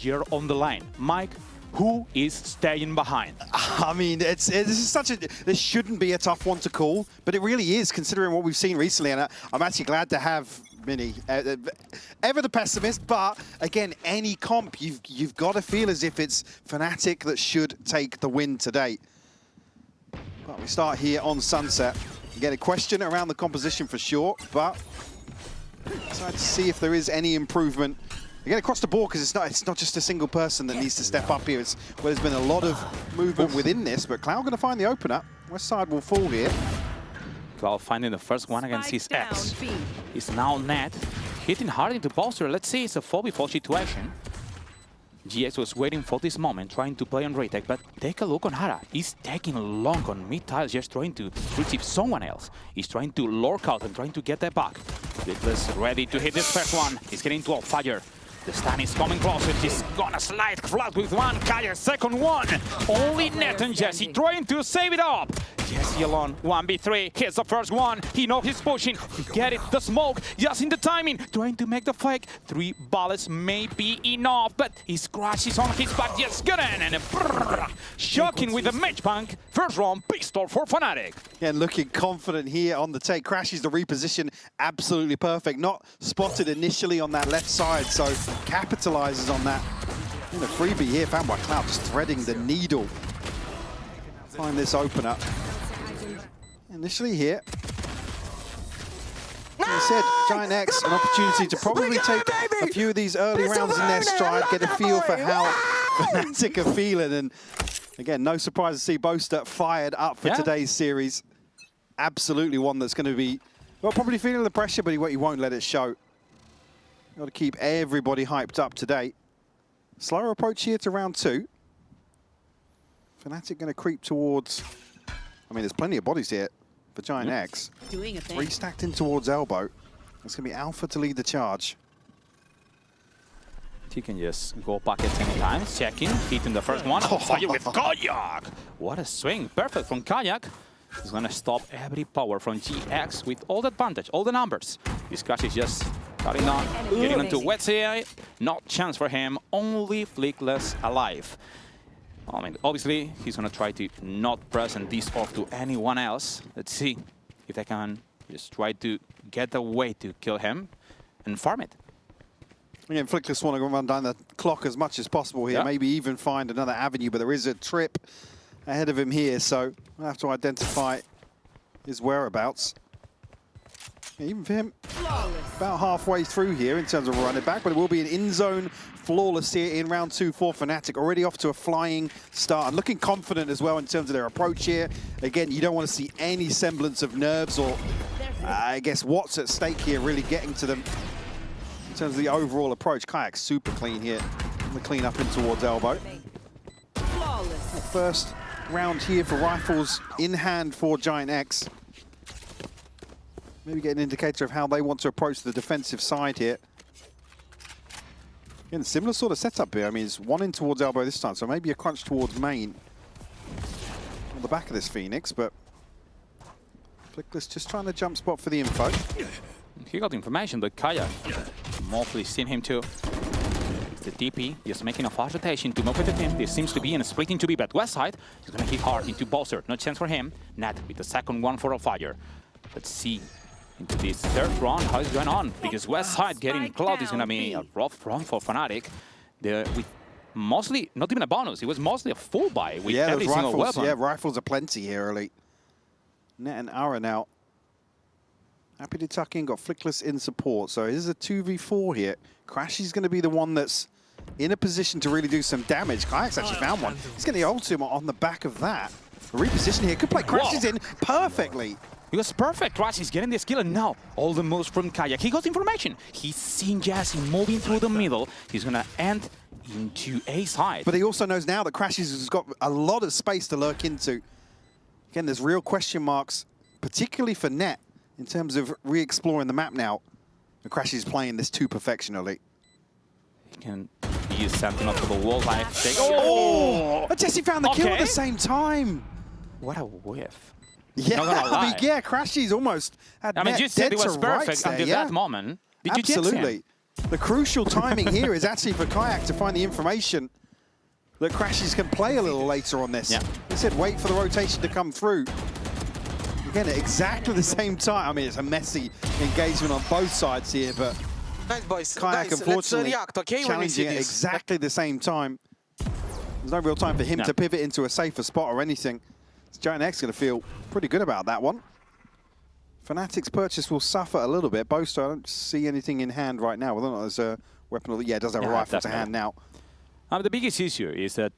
year on the line. Mike, who is staying behind? I mean, this shouldn't be a tough one to call, but it really is, considering what we've seen recently. And I'm actually glad to have Mini, ever the pessimist, but again, any comp, you've got to feel as if it's Fnatic that should take the win today. But we start here on Sunset. You get a question around the composition for sure, but excited to see if there is any improvement. Again, across the board, because it's not just a single person that needs to step up here. It's where there's been a lot of movement within this, but Cloud going to find the opener. West side will fall here. Cloud finding the first one against his ex. He's now net, hitting hard into Bolster. Let's see, it's a 4v4 situation. GX was waiting for this moment, trying to play on retake, but take a look on Hara. He's taking long on mid tiles, just trying to retrieve someone else. He's trying to lurk out and trying to get that back. Flickless ready to hit this first one. He's getting 12 fire. The stun is coming closer. He's gonna slide flat with one. Kaya, second one. Only Net and Jesse trying to save it up. Jesse alone, 1v3. Here's the first one. He knows he's pushing. Get it, the smoke, just in the timing. Trying to make the fake. 3 bullets may be enough, but he scratches on his back. Yes, good in. And shocking with the match bank. First round, pistol for Fnatic. Yeah, looking confident here on the take. Crashes the reposition, absolutely perfect. Not spotted initially on that left side, so capitalizes on that. In a freebie here, found by Cloud, just threading the needle. Find this opener. Initially here, as I said, Giant X, an opportunity to probably take a few of these early rounds in their stride, get a feel for how Fnatic are feeling. And again, no surprise to see Boaster fired up for today's series. Absolutely one that's going to be, well, probably feeling the pressure, but he won't let it show. Got to keep everybody hyped up today. Slower approach here to round 2. Fnatic going to creep towards, I mean, there's plenty of bodies here for Giant X. 3 stacked in towards elbow. It's going to be Alpha to lead the charge. He can just go pockets any time, checking, hitting the first one. Fire with Kayak! What a swing, perfect from Kayak. He's going to stop every power from GX with all the advantage, all the numbers. This crash is just cutting on, getting into wet CI. Not chance for him, only Flickless alive. I mean, obviously, he's going to try to not present this off to anyone else. Let's see if they can just try to get a way to kill him and farm it. Again, Flickless want to run down the clock as much as possible here, maybe even find another avenue, but there is a trip ahead of him here, so we'll have to identify his whereabouts. Even for him, about halfway through here in terms of running back, but it will be an in-zone flawless here in round 2 for Fnatic. Already off to a flying start and looking confident as well in terms of their approach here. Again, you don't want to see any semblance of nerves or, I guess, what's at stake here really getting to them in terms of the overall approach. Kayak super clean here. The clean up in towards elbow. First round here for rifles in hand for Giant X. Maybe get an indicator of how they want to approach the defensive side here. Again, similar sort of setup here. I mean, it's 1 in towards elbow this time, so maybe a crunch towards main on the back of this Phoenix, but Flickless just trying to jump spot for the info. He got information, but Kaya mostly seen him too. It's the DP, just making a fast rotation to move with the team. This seems to be in a splitting to be bad west side. He's going to hit hard into Bolster. No chance for him. Nat with the second one for a fire. Let's see into this third round how it's going on, because west side getting Cloud is going to be a rough run for Fnatic. With mostly, not even a bonus, it was mostly a full buy with every single weapon. Yeah, rifles are plenty here early. Net and Ara now. Happy to tuck in, got Flickless in support, so this is a 2v4 here. Crash is going to be the one that's in a position to really do some damage. Kayak's actually found one. He's getting the ultimate on the back of that. The reposition here could play Crashes in perfectly. It was perfect. Crash is getting the skill, and now all the moves from Kayak. He got information. He's seen Jesse moving through the middle. He's going to end into A side. But he also knows now that Crashes has got a lot of space to lurk into. Again, there's real question marks, particularly for Net, in terms of re-exploring the map now. The Crash is playing this to perfection early. He can use Sentinel for the wall life. Oh! Jesse found the kill at the same time. What a whiff. Yeah, I mean, Crashy's almost had I mean, you said it was perfect until that moment. Did you Absolutely. Him? The crucial timing here is actually for Kayak to find the information that Crashes can play a little later on this. Yeah. He said wait for the rotation to come through. Again, at exactly the same time. I mean, it's a messy engagement on both sides here, but Nice, boys. Kayak, Guys, unfortunately, let's react, okay, challenging at exactly the same time. There's no real time for him to pivot into a safer spot or anything. Giant X going to feel pretty good about that one. Fnatic's purchase will suffer a little bit. Boaster, I don't see anything in hand right now. Whether or not there's a weapon or... Yeah, it does have a rifle to hand now. The biggest issue is that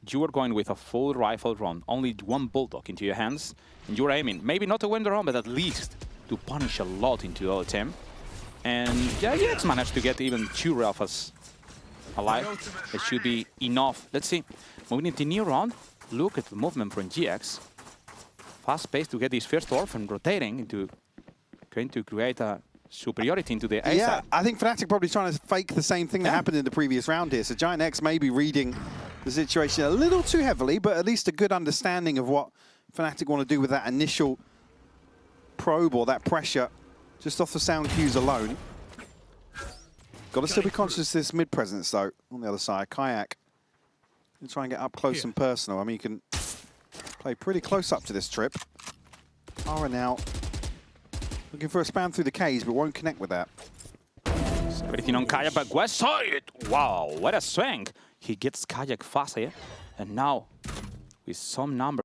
you are going with a full rifle round, only one Bulldog into your hands, and you're aiming, maybe not to win the round, but at least to punish a lot into the other team. And yeah, EX managed to get even 2 Ralphas alive. It should be enough. Let's see. Moving into new round, look at the movement from GX. Fast pace to get this first orphan rotating into, going to create a superiority into the A Yeah, side. I think Fnatic probably trying to fake the same thing that happened in the previous round here. So Giant X may be reading the situation a little too heavily, but at least a good understanding of what Fnatic want to do with that initial probe or that pressure just off the sound cues alone. Got to still be conscious of this mid presence though on the other side. Kayak can try and get up close and personal. I mean, you can play pretty close up to this trip. Ara now looking for a span through the Ks, but won't connect with that. Everything on Kayak, but West side. Wow, what a swing. He gets Kayak fast here. And now, with some number.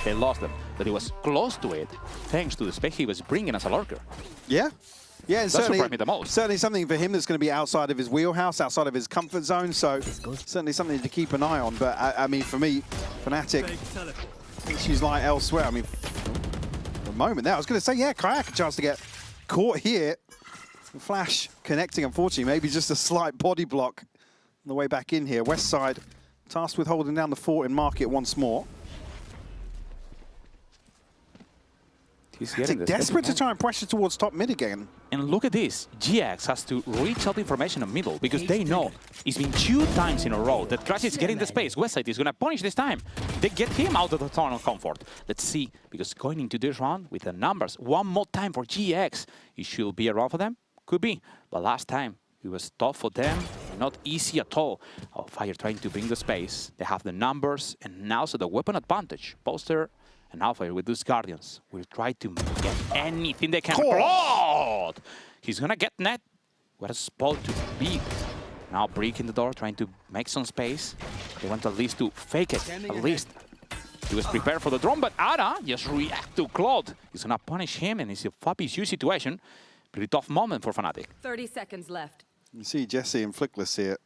They lost them, but he was close to it thanks to the spec he was bringing as a lurker. Yeah. Yeah, and That surprised me the most. Certainly something for him that's going to be outside of his wheelhouse, outside of his comfort zone, so certainly something to keep an eye on. But, I mean, for me, Fnatic, she's like elsewhere. I mean, for the moment there, I was going to say, yeah, Kayak a chance to get caught here. Flash connecting, unfortunately, maybe just a slight body block on the way back in here. West side tasked with holding down the fort in market once more. He's desperate to try and pressure towards top mid again. And look at this. GX has to reach out information on middle because they know it's been 2 times in a row that Crash is getting the space. Westside is going to punish this time. They get him out of the zone of comfort. Let's see, because going into this round with the numbers, one more time for GX. It should be a round for them? Could be. But last time, it was tough for them. Not easy at all. Oh, Fire trying to bring the space. They have the numbers and now so the weapon advantage. Poster and Alpha with those Guardians will try to get anything they can. Blood! He's gonna get net. What a spot to be. Now breaking the door, trying to make some space. They want at least to fake it. At least he was prepared for the drone, but Ara just react to Claude. He's gonna punish him, and it's a FAPISU situation. Pretty tough moment for Fnatic. 30 seconds left. You see Jesse and Flickless here.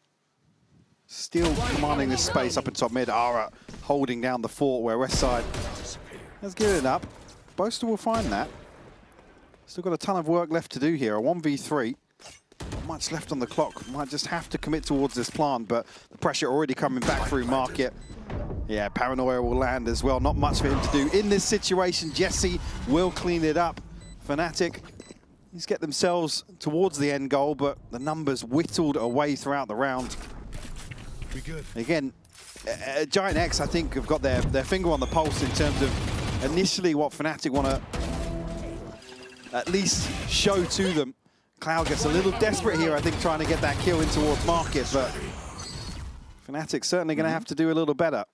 Still commanding this space up in top mid. Ara holding down the fort where Westside has given it up. Boaster will find that. Still got a ton of work left to do here. A 1v3. Not much left on the clock. Might just have to commit towards this plant, but the pressure already coming back through market. Yeah, Paranoia will land as well. Not much for him to do in this situation. Jesse will clean it up. Fnatic, he's get themselves towards the end goal, but the numbers whittled away throughout the round. Again, Giant X, I think, have got their finger on the pulse in terms of initially what Fnatic want to at least show to them. Cloud gets a little desperate here, I think, trying to get that kill in towards market, but Fnatic certainly going to have to do a little better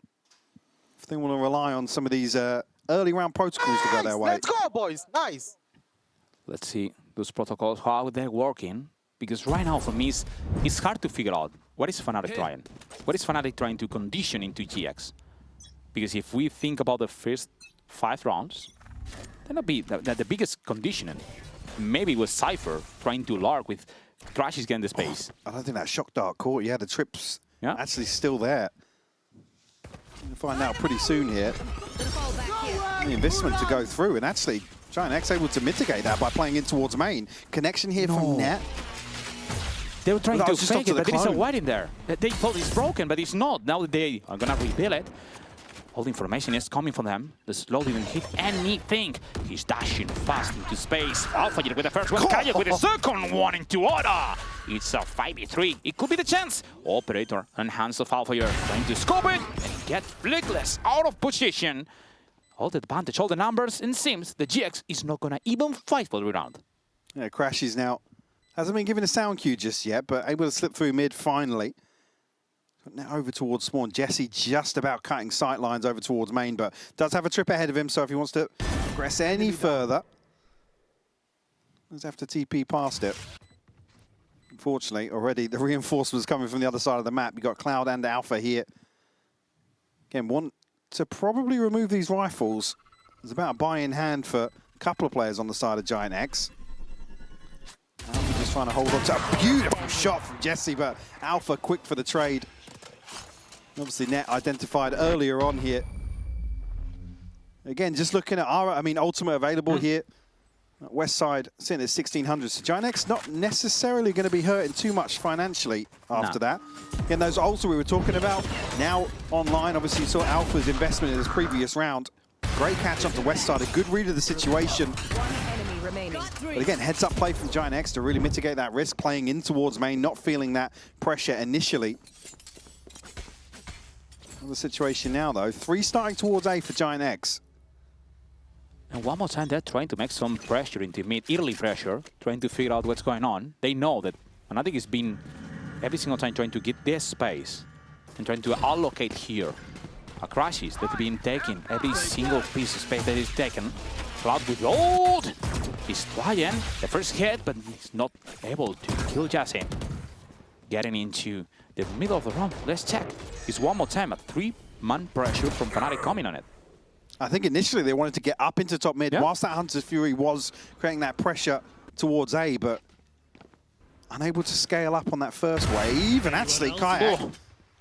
if they want to rely on some of these early round protocols to go their way. Let's go, boys. Nice. Let's see those protocols, how they're working. Because right now, for me, it's hard to figure out what is Fnatic trying. What is Fnatic trying to condition into GX? Because if we think about the first 5 rounds, that'll be the biggest conditioning. Maybe it was Cypher trying to lark with Crashes getting the space. I don't think that shock dart caught. Yeah, the trip's actually still there. We'll find out pretty soon here. The investment to go through, and actually Giant X able to mitigate that by playing in towards main. Connection here from Net. They were trying to fake it, but there is a white in there. They thought it's broken, but it's not. Now they are gonna rebuild it. All the information is coming from them. The slow didn't hit anything. He's dashing fast into space. Alpha with the first one, Kayak with the second one into order. It's a 5v3. It could be the chance. Operator and hands of Alpha trying to scope it and get Flickless out of position. All the advantage, all the numbers, and seems the GX is not gonna even fight for the round. Yeah, Crashes now hasn't been given a sound cue just yet, but able to slip through mid finally. Now over towards spawn. Jesse just about cutting sight lines over towards main, but does have a trip ahead of him, so if he wants to progress any further, does have to TP past it. Unfortunately, already the reinforcements coming from the other side of the map. You've got Cloud and Alpha here. Again, want to probably remove these rifles. There's about a buy-in hand for a couple of players on the side of Giant X. Alpha just trying to hold on to a beautiful shot from Jesse, but Alpha quick for the trade. Obviously, Net identified earlier on here. Again, just looking at Ara, I mean, Ultimate available here. West side sitting at 1600. So Giant X not necessarily going to be hurting too much financially after that. Again, those ults we were talking about, now online. Obviously, you saw Alpha's investment in his previous round. Great catch onto West side, a good read of the situation. But again, heads up play from Giant X to really mitigate that risk, playing in towards main, not feeling that pressure initially. The situation now, though, 3 starting towards A for Giant X. And one more time, they're trying to make some pressure into mid, early pressure, trying to figure out what's going on. They know that Fnatic has been every single time trying to get their space and trying to allocate here. A Crashes that have been taking every single piece of space that is taken. Cloud with ult! He's trying the first hit, but he's not able to kill Jesse. Getting into the middle of the round. Let's check. It's one more time, a 3-man pressure from Fnatic coming on it. I think initially they wanted to get up into top mid, whilst that Hunter's Fury was creating that pressure towards A, but unable to scale up on that first wave. And actually, Kayak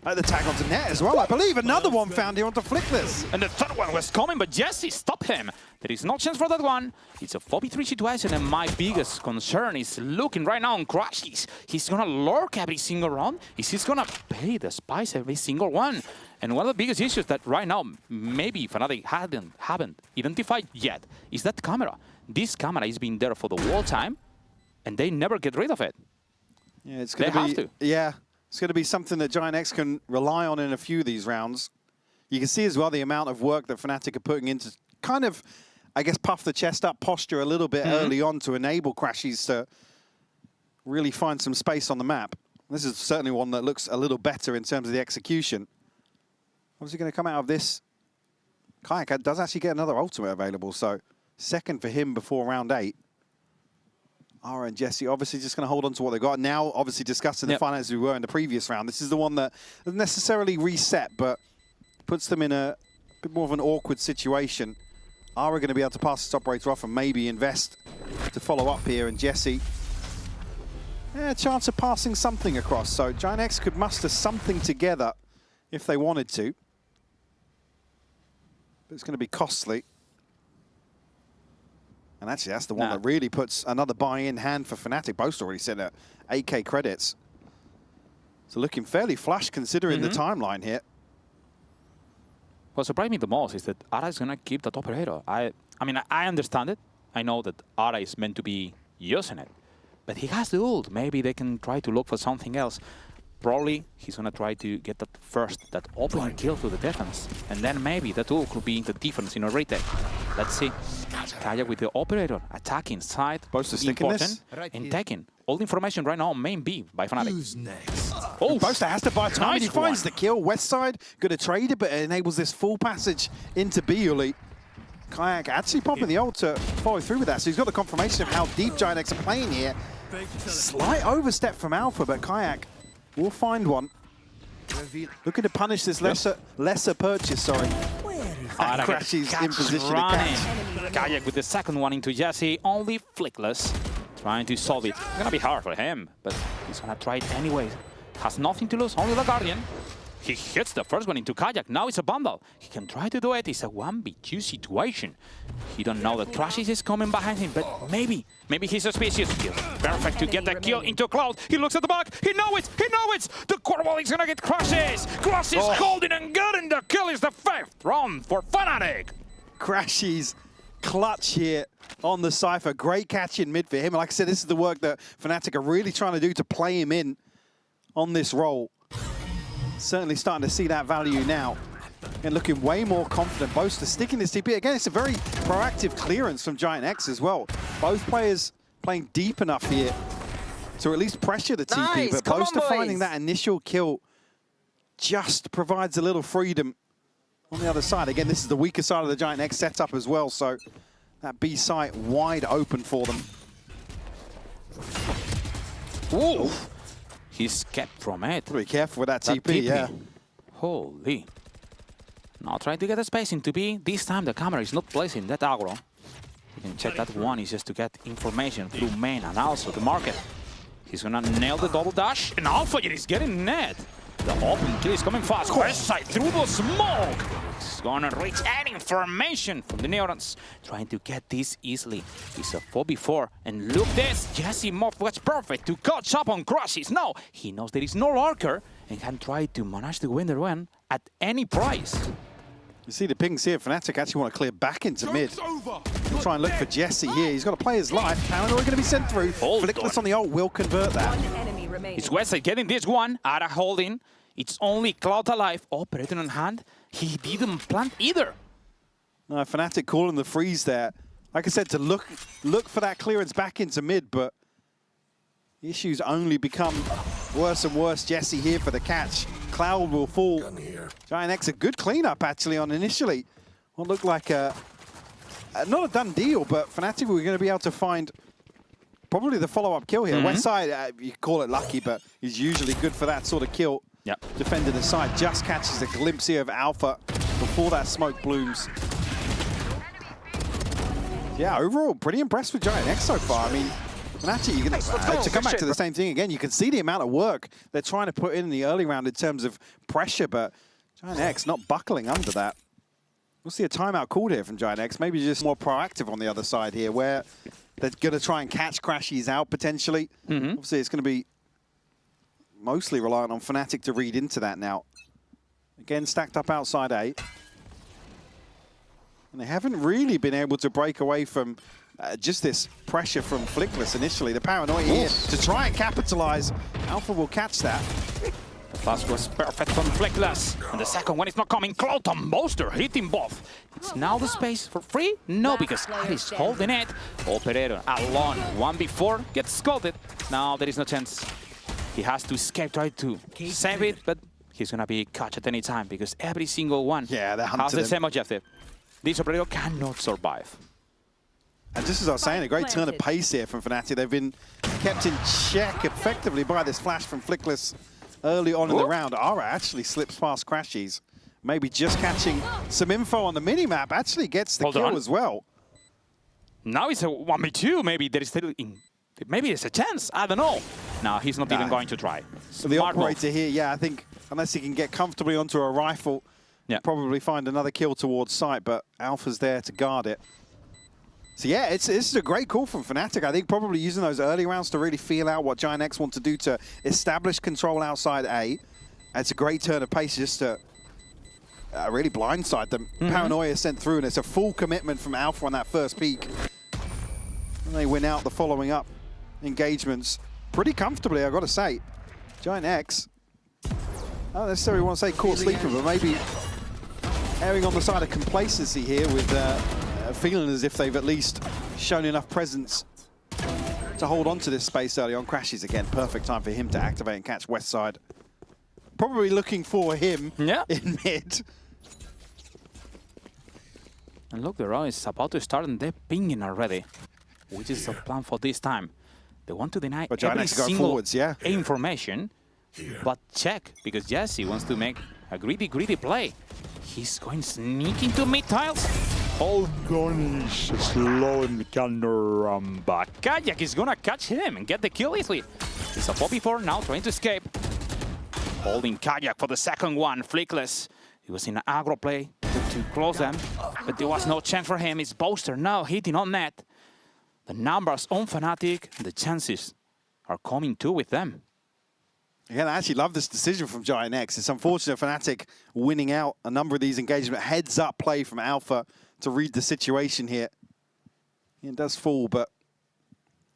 at the tag onto Net as well. I believe another one found here onto Flickless. And the third one was coming, but Jesse stopped him. There is no chance for that one. It's a 4v3 situation, and my biggest concern is looking right now on Crashes. He's gonna lurk every single round. He's gonna pay the spice every single one. And one of the biggest issues that right now maybe Fnatic haven't identified yet is that camera. This camera has been there for the whole time, and they never get rid of it. Yeah, it's gonna be, yeah, it's going to be something that Giant X can rely on in a few of these rounds. You can see as well the amount of work that Fnatic are putting into kind of, I guess, puff the chest up posture a little bit early on to enable Crashes to really find some space on the map. This is certainly one that looks a little better in terms of the execution. Obviously going to come out of this. Kayak does actually get another ultimate available, so second for him before round 8. Ara and Jesse obviously just going to hold on to what they've got. Now, obviously discussing the finances we were in the previous round. This is the one that doesn't necessarily reset, but puts them in a bit more of an awkward situation. Ara going to be able to pass this operator off and maybe invest to follow up here. And Jesse, a chance of passing something across. So Giant X could muster something together if they wanted to. But it's going to be costly. And actually, that's the one that really puts another buy-in hand for Fnatic. Both already said at 8k credits. So looking fairly flush considering the timeline here. What surprised me the most is that Ara is going to keep that operator. I mean, I understand it. I know that Ara is meant to be using it. But he has the ult. Maybe they can try to look for something else. Probably he's going to try to get that opening kill to the defense. And then maybe that ult could be the difference in a retake. Let's see. Kayak with the operator attacking side. Both are sticking this. And taking all the information right now on main B by Fnatic. Who's next? Oh, Boaster has to buy time. Nice He finds one. the kill. West side going to trade it, but it enables this full passage into B early. Kayak actually popping the ult to follow through with that. So he's got the confirmation of how deep Giant X are playing here. Slight overstep from Alpha, but Kayak will find one. Looking to punish this lesser purchase, sorry. And Crashes in position to catch. Kayak with the second one into Jesse, only Flickless. Trying to solve it. It's gonna be hard for him, but he's gonna try it anyways. Has nothing to lose, only the Guardian. He hits the first one into Kayak, now it's a bundle. He can try to do it, it's a 1v2 situation. He don't know that Crashes is coming behind him, but maybe he's suspicious. Perfect to get the kill into Cloud. He looks at the back, he knows it! The Corval is gonna get Crashes! Crashes holding and getting the kill is the 5th round for Fnatic! Crashes clutch here on the Cypher. Great catch in mid for him. Like I said, this is the work that Fnatic are really trying to do to play him in on this role. Certainly starting to see that value now. And looking way more confident. Boaster sticking this TP. Again, it's a very proactive clearance from Giant X as well. Both players playing deep enough here to at least pressure the TP. But Boaster finding that initial kill just provides a little freedom on the other side. Again, this is the weaker side of the Giant X setup as well. So that B site wide open for them. Ooh! He's kept from it. Be careful with that TP, yeah. Holy. Now trying to get the space into B. This time the camera is not placing that aggro. You can check that one is just to get information through main and also the market. He's gonna nail the double dash, and Alpha is getting net. The open kill is coming fast. West side through the smoke. He's gonna reach any information from the Neurons. Trying to get this easily. It's a 4v4. And look this. Jesse Moff was perfect to catch up on Crashes. No, he knows there is no lurker and can try to manage to win the run at any price. You see the pings here. Fnatic actually want to clear back into mid. He'll try and look for Jesse here. He's got to play his life. Paranoid going to be sent through. Flickless on the ult will convert that. It's Westside getting this one. Ara holding. It's only Cloud alive. Operating on hand. He didn't plant either. No, Fnatic calling the freeze there. Like I said, to look for that clearance back into mid, but the issues only become worse and worse. Jesse here for the catch. Cloud will fall. Giant X, a good cleanup actually on initially. What looked like not a done deal, but Fnatic were going to be able to find probably the follow-up kill here. West side, you call it lucky, but he's usually good for that sort of kill. Yep. Defender the side just catches a glimpse here of Alpha before that smoke blooms. Yeah, overall, pretty impressed with Giant X so far. I mean, Fnatic, you can, to come back to the same thing again, you can see the amount of work they're trying to put in the early round in terms of pressure, but Giant X not buckling under that. We'll see a timeout called here from Giant X, maybe just more proactive on the other side here, where they're going to try and catch Crashies out potentially. Obviously, it's going to be mostly reliant on Fnatic to read into that now. Again, stacked up outside A. And they haven't really been able to break away from just this pressure from Flickless initially. The paranoia here to try and capitalize. Alpha will catch that. The first was perfect from Flickless. And the second one is not coming. Cloud and Monster hitting both. It's now the space for free? No, because Ali's holding it. Operator alone. 1v4 gets scolded. Now there is no chance. He has to escape, try to save it, but he's gonna be caught at any time because every single one has the same objective. This operator cannot survive. And just as I was saying, a great turn of pace here from Fnatic. They've been kept in check effectively by this flash from Flickless early on in the round. Ara actually slips past Crashies. Maybe just catching some info on the minimap actually gets the kill as well. Now it's a 1v2. Maybe there is still maybe there's a chance. I don't know. No, he's not even going to try. So the operator here, yeah, I think unless he can get comfortably onto a rifle, probably find another kill towards sight, but Alpha's there to guard it. So yeah, this is a great call from Fnatic. I think probably using those early rounds to really feel out what Giant X want to do to establish control outside A. And it's a great turn of pace just to really blindside them. Paranoia sent through, and it's a full commitment from Alpha on that first peak. And they win out the following up engagements pretty comfortably, I've got to say. Giant X, I don't necessarily want to say caught sleeping, but maybe erring on the side of complacency here with feeling as if they've at least shown enough presence to hold on to this space early on. Crashes again, perfect time for him to activate and catch West Side. Probably looking for him in mid. And look, the round is about to start and they're pinging already, which is the plan for this time. They want to deny every single information, but check, because Jesse wants to make a greedy play. He's going sneak into mid-tiles. Hold on, he's slow and can run back. Kayak is gonna catch him and get the kill easily. It's a 4v4 now, trying to escape. Holding Kayak for the second one, Flickless. He was in an aggro play to close them, but there was no chance for him. It's Boaster now hitting on net. The numbers on Fnatic, the chances are coming too with them. Again, I actually love this decision from Giant X. It's unfortunate Fnatic winning out a number of these engagements. Heads up play from Alpha to read the situation here. It does fall, but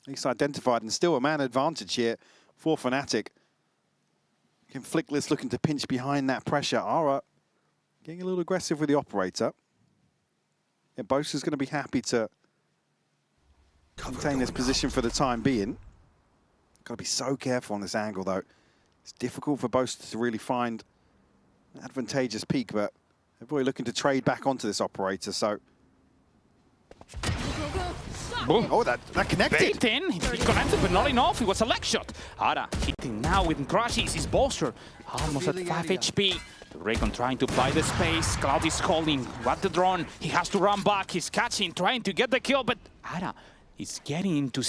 at least identified, and still a man advantage here for Fnatic. Again, Flickless looking to pinch behind that pressure. Ara getting a little aggressive with the operator. Yeah, Boaster's going to be happy to contain this position for the time being. Got to be so careful on this angle, though. It's difficult for Boaster to really find an advantageous peak, but they're probably looking to trade back onto this operator, so... Boom. Oh, that connected! Bait in, he connected, but not enough. It was a leg shot. Ara hitting now with crashes. His Boaster almost at 5 HP. Raycon trying to buy the space. Cloud is holding. What the drone? He has to run back. He's catching, trying to get the kill, but Ara is getting into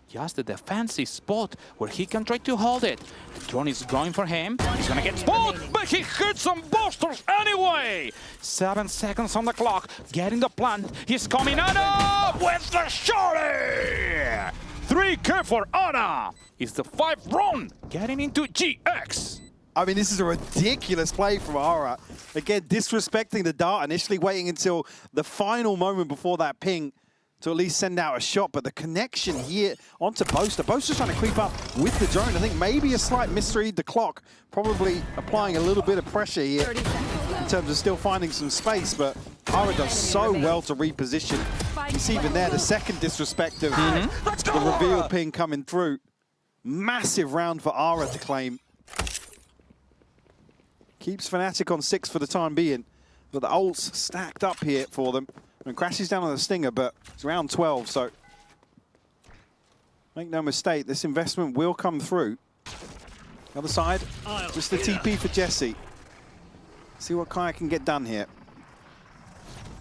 just the defensive spot where he can try to hold it. The drone is going for him. He's gonna get spot, but he hits some Boosters anyway. 7 seconds on the clock. Getting the plant. He's coming out with the shorty. 3K for Ana. It's the 5th round. Getting into GX. I mean, this is a ridiculous play from Ara. Again, disrespecting the dart, initially waiting until the final moment before that ping to at least send out a shot, but the connection here onto Boaster. Boaster's trying to creep up with the drone. I think maybe a slight misread the clock, probably applying a little bit of pressure here in terms of still finding some space, but Ara does so well to reposition. You see even there, the second disrespect of the reveal ping coming through. Massive round for Ara to claim. Keeps Fnatic on 6 for the time being, but the ults stacked up here for them. And crashes down on the Stinger, but it's round 12, so make no mistake, this investment will come through. The other side, just the TP for Jesse. See what Kayak can get done here.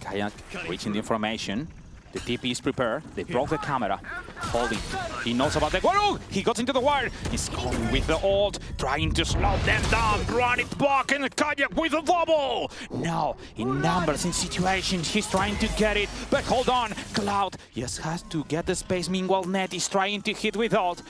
Kayak reaching the information. The TP is prepared. They broke the camera. Holding. He knows about the... Whoa! He got into the wire. He's coming with the ult, trying to slow them down. Run it back, and Kayak with a double. Now, in numbers, in situations, he's trying to get it. But hold on. Cloud just has to get the space. Meanwhile, Net is trying to hit with ult.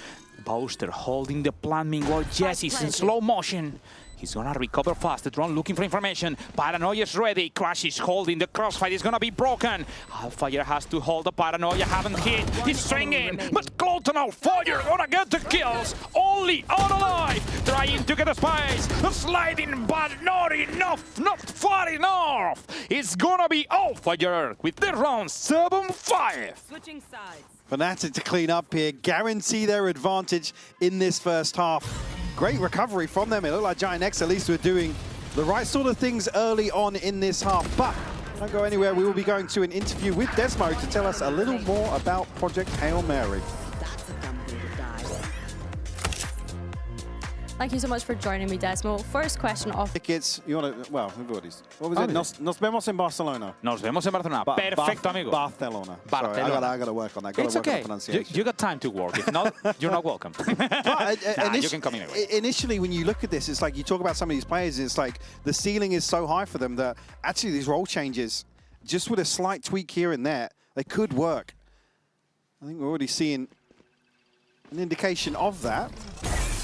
Boaster holding the plan. Meanwhile, Jesse's in slow motion. He's gonna recover fast. The drone looking for information. Paranoia is ready. Crash is holding. The crossfire is gonna be broken. Alfire has to hold the Paranoia. Haven't hit. He's swinging. But Cloud and Alfire gonna get the kills. Only on alive. Trying to get a space. Sliding, but not enough. Not far enough. It's gonna be Alfire with the round 7-5. Switching sides. Fnatic to clean up here. Guarantee their advantage in this first half. Great recovery from them. It looked like Giant X at least were doing the right sort of things early on in this half. But don't go anywhere. We will be going to an interview with Desmo to tell us a little more about Project Hail Mary. That's a dumb way to die. Thank you so much for joining me, Desmo. First question off. Tickets, you want to, well, we've already, what was it? Nos vemos en Barcelona. Nos vemos en Barcelona. Perfecto, amigo. Barcelona. Barcelona. Sorry, I got to work on that. It's okay. You got time to work. If not, you're not welcome. You can come in anyway. Initially, when you look at this, it's like you talk about some of these players, it's like the ceiling is so high for them that actually these role changes, just with a slight tweak here and there, they could work. I think we're already seeing an indication of that.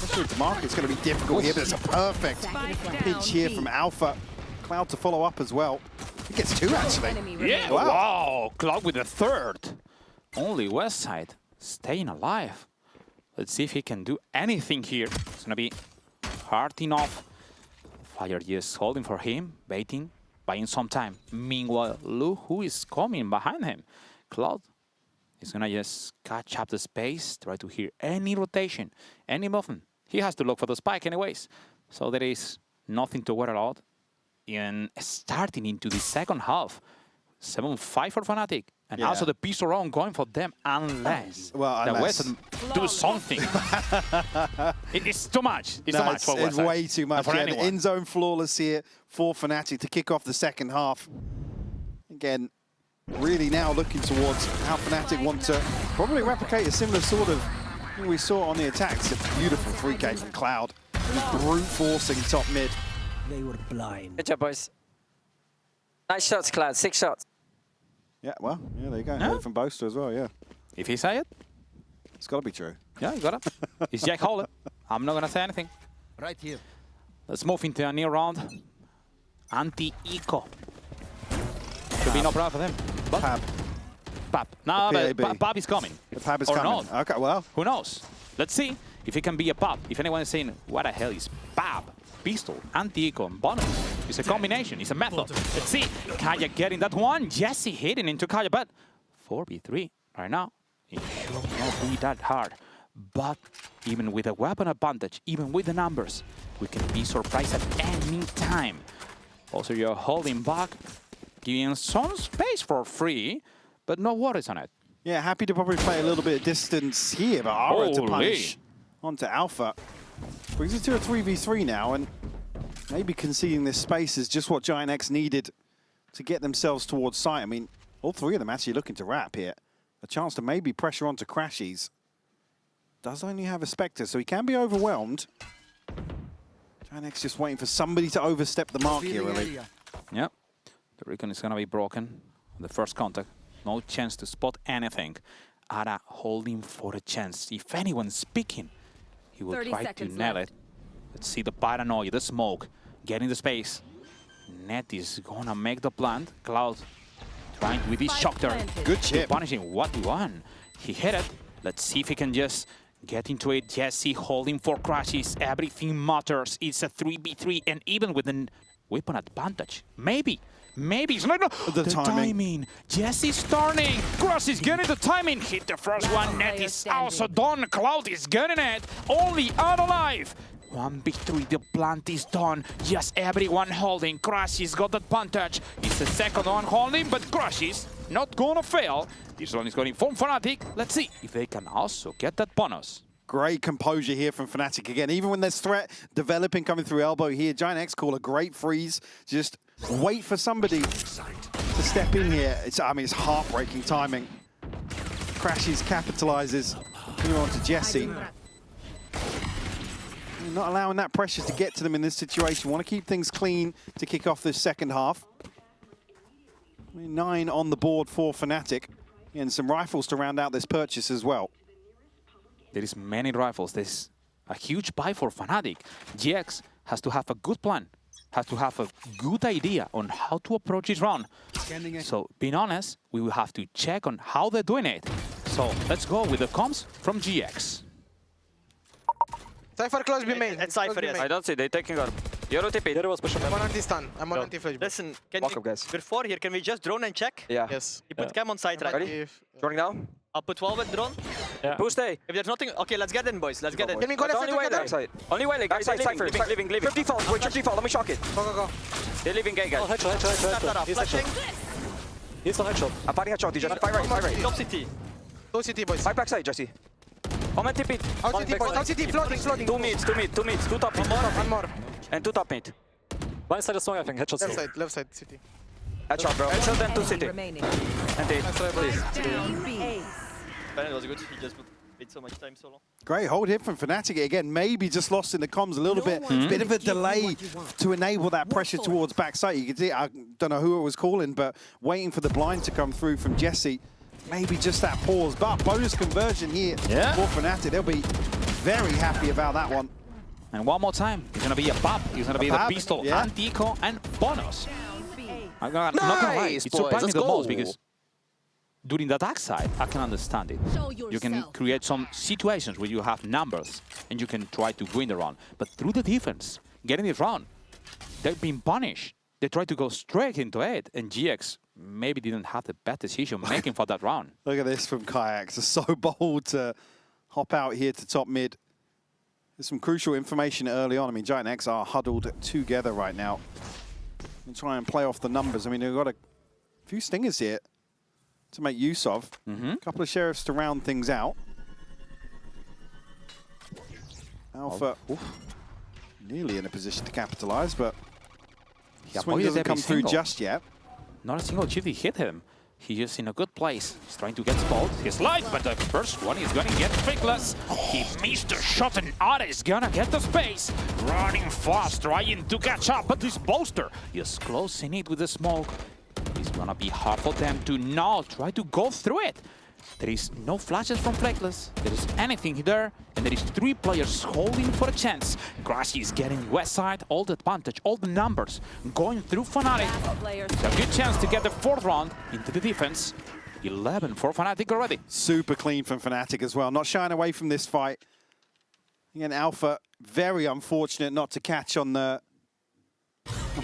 Especially with Mark, it's going to be difficult here, but it's a perfect pitch here from Alpha. Cloud to follow up as well. He gets 2, actually. Yeah, wow. Cloud with the 3rd. Only Westside staying alive. Let's see if he can do anything here. It's going to be hard enough. Fire just holding for him, baiting. buying some time. Meanwhile, look who is coming behind him. Cloud is gonna just catch up the space, try to hear any rotation, any movement. He has to look for the spike anyways. So there is nothing to worry about. And starting into the second half, 7-5 for Fnatic. And also the pistol round going for them unless the West do something. It's too much. It's too much for It's West. way too much. For Yeah, anyone. in zone flawless here for Fnatic to kick off the second half. Again, really now looking towards how Fnatic want to probably replicate a similar sort of thing we saw on the attacks. A beautiful 3K from Cloud. Just brute forcing top mid. They were blind. Good job, boys. Nice shots, Cloud. 6 shots. Yeah, well, yeah, there you go. Yeah. Heard from Boaster as well, yeah. If he say it, It's got to be true. yeah, you got it. It's Jack Holland. I'm not going to say anything. Right here. Let's move into a new round. Anti-eco. Should be no problem for them. But Pab. Pab. No, The but PAB. Pab is coming. The Pab is or coming. not. Okay, well. Who knows? Let's see if it can be a Pab. If anyone is saying, what the hell is Pab? Pistol, anti-eco, and bonus. It's a combination. It's a method. Let's see. Kaya getting that one. Jesse hitting into Kaya, but 4v3 right now. It should not be that hard. But even with a weapon advantage, even with the numbers, we can be surprised at any time. Also, you're holding back, giving some space for free, but no worries on it. Yeah, happy to probably play a little bit of distance here, but Aura to Holy. punish onto Alpha. Brings it to a 3v3 now, and maybe conceding this space is just what Giant X needed to get themselves towards site. I mean, all three of them actually looking to wrap here. A chance to maybe pressure onto Crashies. Does only have a Spectre, so he can be overwhelmed. Giant X just waiting for somebody to overstep the mark here, really. Yep. The recon is going to be broken on the first contact. No chance to spot anything. Ara holding for a chance. If anyone's picking, he will 30 try to seconds nail left. it. Let's see the paranoia, the smoke, getting the space. Net is going to make the plant. Cloud trying with this shock turn. Good chip. Punishing what he won. He hit it. Let's see if he can just get into it. Jesse holding for Crashes. Everything matters. It's a 3v3, and even with an weapon advantage. Maybe. It's not The timing. Jesse's turning. Cross is getting the timing. Hit the first one. Net is also done. Cloud is getting it. Only out alive. 1v3. The plant is done. Just everyone holding. Crashes got that advantage. It's the second one holding, but Crashes not gonna fail. This one is going from Fnatic. Let's see if they can also get that bonus. Great composure here from Fnatic again. Even when there's threat developing coming through elbow here, Giant X call a great freeze. Just wait for somebody to step in here. I mean, it's heartbreaking timing. Crashes capitalizes. Here on to Jesse. Not allowing that pressure to get to them in this situation. Want to keep things clean to kick off this second half. 9 on the board for Fnatic. And some rifles to round out this purchase as well. There is many rifles. There's a huge buy for Fnatic. GX has to have a good plan, has to have a good idea on how to approach this round. So, being honest, we will have to check on how they're doing it. So, let's go with the comms from GX. Cypher close be main. It's Cypher, yes. I don't see. They're taking her. You're TP. I'm on anti-stun. I'm on anti-flash. Listen, can Walk you, up, guys. before here, can we just drone and check? Yeah. Yes. You put cam on site, right? Ready? Drawing down. I'll put 12 with drone. Who stay? If there's nothing, okay, let's get in, boys. Let's get in. Can we go left Only side way together? backside. Only way like backside. Cypher. Leaving. 50 fall. Wait, 50 fall. Let me shock it. Go. They're leaving gate, guys. Start that up. Flashing. I'm fighting a shot. You just fight right. Top city. 2 CT boys. Fight backside, Jesse. Comment TP. Out CT boys. Out CT floating. 2 mids. 2 top mid. One more. And 2 top mid. One side is strong, I think. Headshots. Left side CT. Headshot, bro. Headshot and 2 city. Remaining. And 8. Nice try, boys. Down B. It was good. He just made so much time so long. Great hold here from Fnatic again. Maybe just lost in the comms a little bit. Bit of a delay to enable that pressure towards backside. You can see, I don't know who it was calling, but waiting for the blind to come through from Jesse. Maybe just that pause, but bonus conversion here for Fnatic. They'll be very happy about that one. And one more time, it's going to be a pop. It's going to be the pop, pistol, yeah. anti-eco, and bonus. Down B. I'm not gonna lie, Nice, it surprised me boys. the Let's most go. because during the attack side, I can understand it. Show You can yourself. create some situations where you have numbers and you can try to win the round. But through the defense, getting it round, they've been punished. They tried to go straight into it, and GX maybe didn't have the best decision making for that round. Look at this from Kayaks. They're so bold to hop out here to top mid. There's some crucial information early on. I mean, Giant X are huddled together right now and try and play off the numbers. I mean, they've got a few stingers here to make use of. A couple of sheriffs to round things out. Alpha nearly in a position to capitalize, but swing doesn't come through just yet. Not a single GT hit him. He's just in a good place. He's trying to get spot. His life, but the first one is gonna get trickless. He missed the shot, and Ara is gonna get the space. Running fast, trying to catch up, but this Boaster is closing it with the smoke. It's gonna be hard for them to now try to go through it. There is no flashes from Fleckless. There is anything there, and there is 3 players holding for a chance. Crashy is getting west side, all the advantage, all the numbers going through Fnatic. It's a good chance to get the 4th round into the defense. 11 for Fnatic already. Super clean from Fnatic as well, not shying away from this fight. Again, Alpha, very unfortunate not to catch on the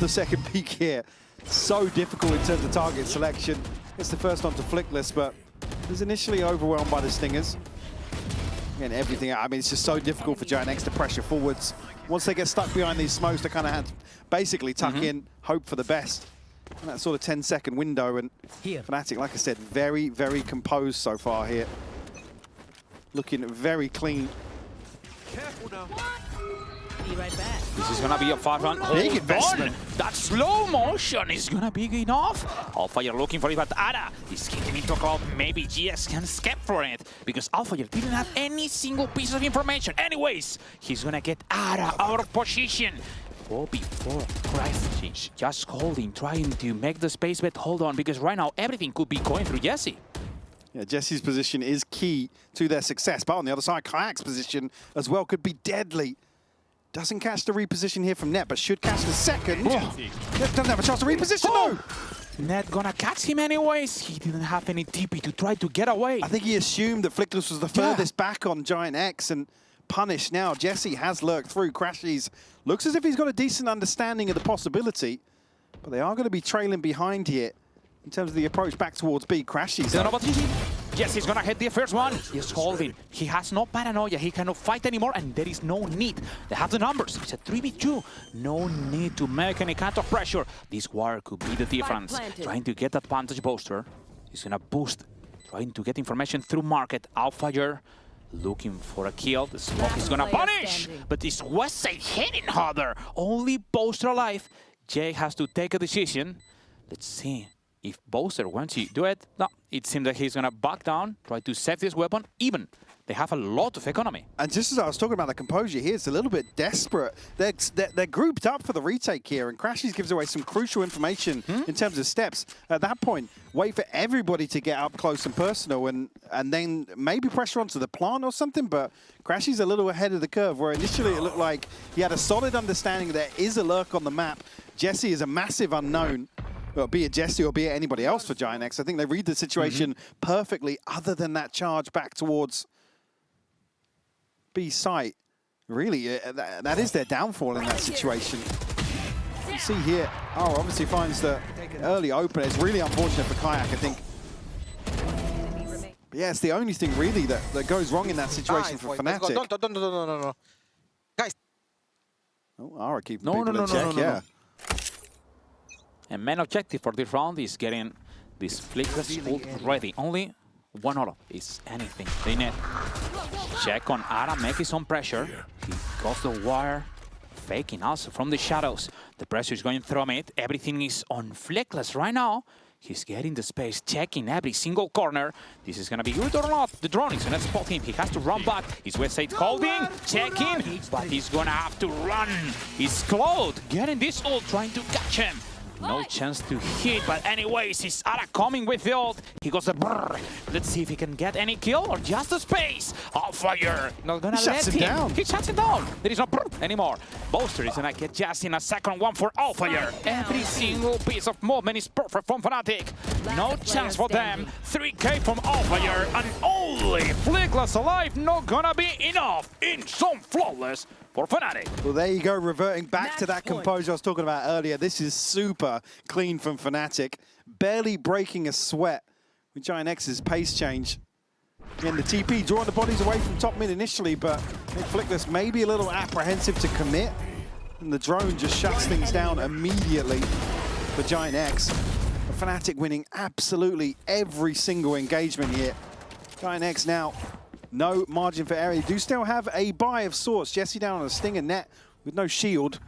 second peak here. So difficult in terms of target selection. It's the first on to Flickless, but was initially overwhelmed by the stingers. And everything, I mean, it's just so difficult for Giant X to pressure forwards. Once they get stuck behind these smokes, they kind of had to basically tuck in, hope for the best. And that sort of 10-second window, and Fnatic, like I said, very, very composed so far here. Looking very clean. Careful now. Be right back. This is gonna be a 5-round. Big investment. That slow motion is gonna be enough. Alfire looking for it, but Ara is getting into cloud. Maybe GX can escape for it, because Alfire didn't have any single piece of information. Anyways, he's gonna get Ara out of position. 4v4 crisis, just holding, trying to make the space, but hold on, because right now everything could be going through Jesse. Yeah, Jesse's position is key to their success, but on the other side, Kayak's position as well could be deadly. Doesn't catch the reposition here from Net, but should catch the second. Doesn't have a chance to reposition, though. Net gonna catch him anyways. He didn't have any TP to try to get away. I think he assumed that Flickless was the furthest back on Giant X and punished now. Jesse has lurked through. Crashies looks as if he's got a decent understanding of the possibility, but they are going to be trailing behind here in terms of the approach back towards B. Crashies. Yes, he's gonna hit the first one. He's holding. He has no paranoia. He cannot fight anymore, and there is no need. They have the numbers. It's a 3v2. No need to make any kind of pressure. This war could be the difference. Trying to get that advantage Boaster. He's gonna boost. Trying to get information through market. Outfire looking for a kill. The smoke is gonna punish. But this west side hitting harder. Only Boaster alive. Jay has to take a decision. Let's see. If Boaster wants to do it, no, it seems that he's going to back down, try to save this weapon, even. They have a lot of economy. And just as I was talking about the composure here, it's a little bit desperate. They're grouped up for the retake here, and Crashies gives away some crucial information in terms of steps. At that point, wait for everybody to get up close and personal, and then maybe pressure onto the plant or something, but Crashies a little ahead of the curve, where initially it looked like he had a solid understanding there is a lurk on the map. Jesse is a massive unknown. Well, be it Jesse or be it anybody else for Giant X. I think they read the situation perfectly, other than that charge back towards B site. Really, that is their downfall in that situation. You see here, obviously finds the early open. It's really unfortunate for Kayak, I think. But yeah, it's the only thing really that goes wrong in that situation for Fnatic. No. Guys. Oh, Ara keeping people in check, yeah. And main objective for this round is getting this Flickless ult ready. Only one auto is anything they need. Check on Ara, making some pressure. He goes the wire, faking also from the shadows. The pressure is going through it. Everything is on Flickless right now. He's getting the space, checking every single corner. This is gonna be good or not. The drone is gonna spot him. He has to run back. His west side holding, checking, but he's gonna have to run. He's Cloud getting this ult, trying to catch him. No chance to hit, but anyways, it's Ara coming with the ult. He goes the brrr. Let's see if he can get any kill or just a space. Fire. Not gonna let him. Down. He shuts him down. There is no brrr anymore. Boaster is gonna get just in a second one for Fire. Every single piece of movement is perfect from Fnatic. No chance for them. 3K from Fire, and only Flick Flickless alive, not gonna be enough. In some flawless for Fnatic. Well, there you go, reverting back to that composure I was talking about earlier. This is super clean from Fnatic. Barely breaking a sweat with Giant X's pace change. Again, the TP drawing the bodies away from top mid initially, but Flickless may be a little apprehensive to commit. And the drone just shuts things down immediately for Giant X. Fnatic winning absolutely every single engagement here. Giant X now, no margin for error. They do still have a buy of sorts. Jesse down on a Stinger net with no shield.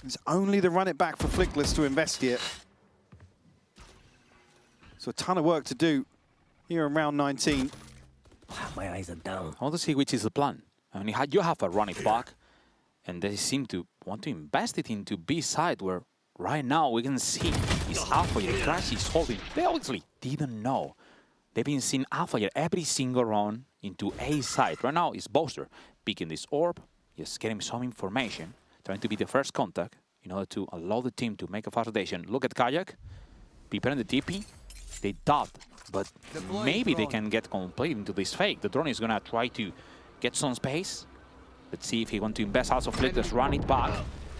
It's only the run it back for Flickless to invest here. So a ton of work to do here in round 19. My eyes are down. I want to see which is the plan. I mean, you have a run it back, and they seem to want to invest it into B side, where right now we can see is Alpha Crash is holding. They obviously didn't know. They've been seeing Alpha every single round into A side. Right now it's Boaster picking this orb, just getting some information, trying to be the first contact in order to allow the team to make a fast rotation. Look at Kayak, preparing the TP. They doubt, but maybe they can get complete into this fake. The drone is gonna try to get some space. Let's see if he wants to invest. Also, Flickless run it back.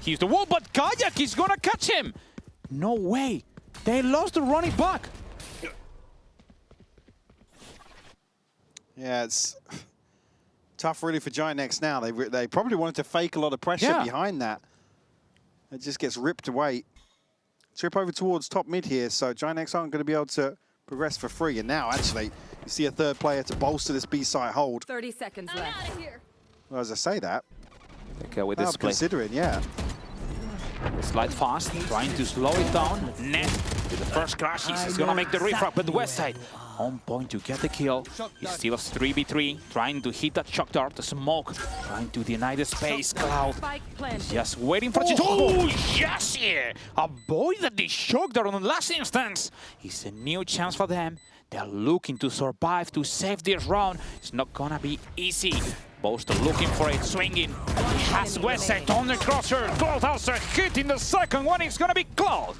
He's the wall, but Kayak is gonna catch him. No way. They lost the run it back. Yeah, it's tough really for Giant X now. They probably wanted to fake a lot of pressure behind that. It just gets ripped away. Trip over towards top mid here, so Giant X aren't going to be able to progress for free. And now, actually, you see a third player to bolster this B-site hold. 30 seconds left. Well, as I say that, Okay, with this play. considering, yeah. Slide fast, trying to slow it down. Net with the first crashes. He's gonna make the refrag, but the west side on point to get the kill. He still has 3v3, trying to hit that shock dart, the smoke, trying to deny the space. Cloud just waiting for it. Oh, yes, yeah! Avoided the shock dart on the last instance. It's a new chance for them. They're looking to survive, to save this round. It's not gonna be easy. Boaster looking for it, swinging. He has Westside on the crosser. Cloud also hitting the second one. It's gonna be Cloud.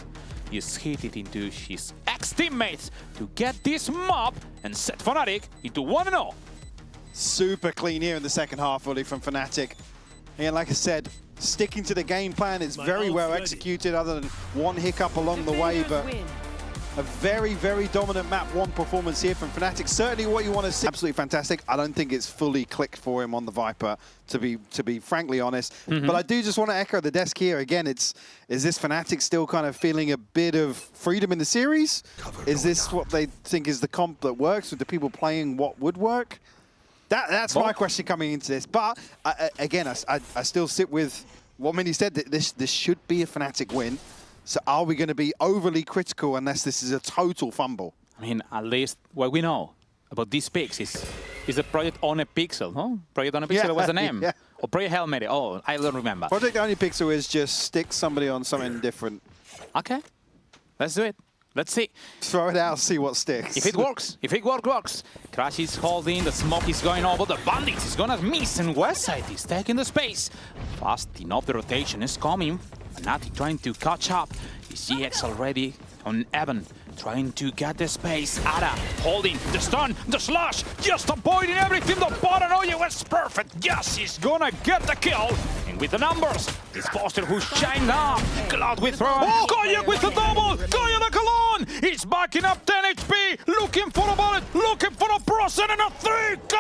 He's hit it into his ex-teammates to get this mob and set Fnatic into 1-0. Super clean here in the second half, really, from Fnatic. And like I said, sticking to the game plan is very well executed, other than one hiccup along the way, but a very, very dominant map one performance here from Fnatic. Certainly what you want to see. Absolutely fantastic. I don't think it's fully clicked for him on the Viper, to be frankly honest. But I do just want to echo the desk here. Again, is this Fnatic still kind of feeling a bit of freedom in the series? Is this what they think is the comp that works with the people playing what would work? That's my question coming into this. But again, I still sit with what Minnie said, that this should be a Fnatic win. So are we going to be overly critical unless this is a total fumble? I mean, at least what we know about these picks is a project on a pixel, no? Project on a pixel was the name. Yeah. Or Project Hail Mary. Oh, I don't remember. Project Only Pixel is just stick somebody on something different. Okay, let's do it. Let's see. Throw it out, see what sticks. If it works, works. Crash is holding, the smoke is going over, the Bandits is gonna miss, and Westside is taking the space. Fast enough, the rotation is coming. Fnatic trying to catch up. Is GX already on Evan, trying to get the space. Ada holding the stun, the slash, just avoiding everything. The paranoia was perfect. Yes, he's gonna get the kill. And with the numbers, it's Foster who's shined up. Cloud with throw. Kayak with the double. Kayak alone. He's backing up 10 HP. Looking for a bullet. Looking for a Prosen and a 3K.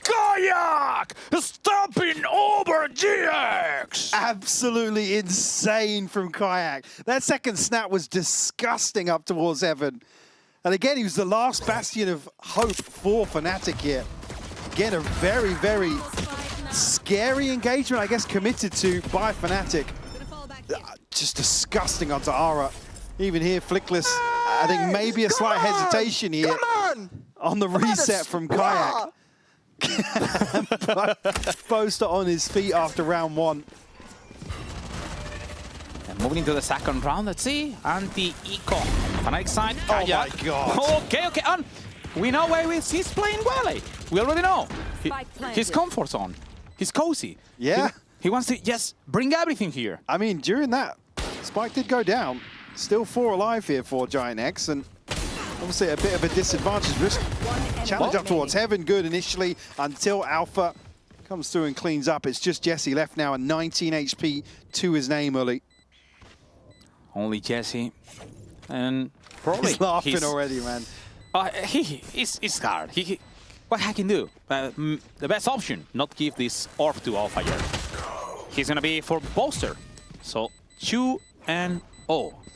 Kayak stomping over GX. Absolutely insane from Kayak. That second snap was disgusting up towards Evan. And again, he was the last bastion of hope for Fnatic here. Again, a very, very scary engagement, I guess, committed to by Fnatic. Just disgusting onto Ara. Even here, Flickless, I think maybe a slight hesitation here on the reset from Kayak. Boaster on his feet after round one. And moving into the second round, let's see. Anti-eco. Fnatic side. Oh my god. Okay. And we know where he's playing well. We already know. His comfort zone. He's cozy. Yeah. He wants to just bring everything here. I mean, during that, Spike did go down. Still 4 alive here for Giant X, and Obviously a bit of a disadvantage. Just challenge up towards Heaven, good initially, until Alpha comes through and cleans up. It's just Jesse left now, and 19 HP to his name, Uli. Only Jesse. And probably He's laughing already, man. It's hard. What he can do? The best option, not give this orb to Alpha yet. He's gonna be for Bolster. So 2-0.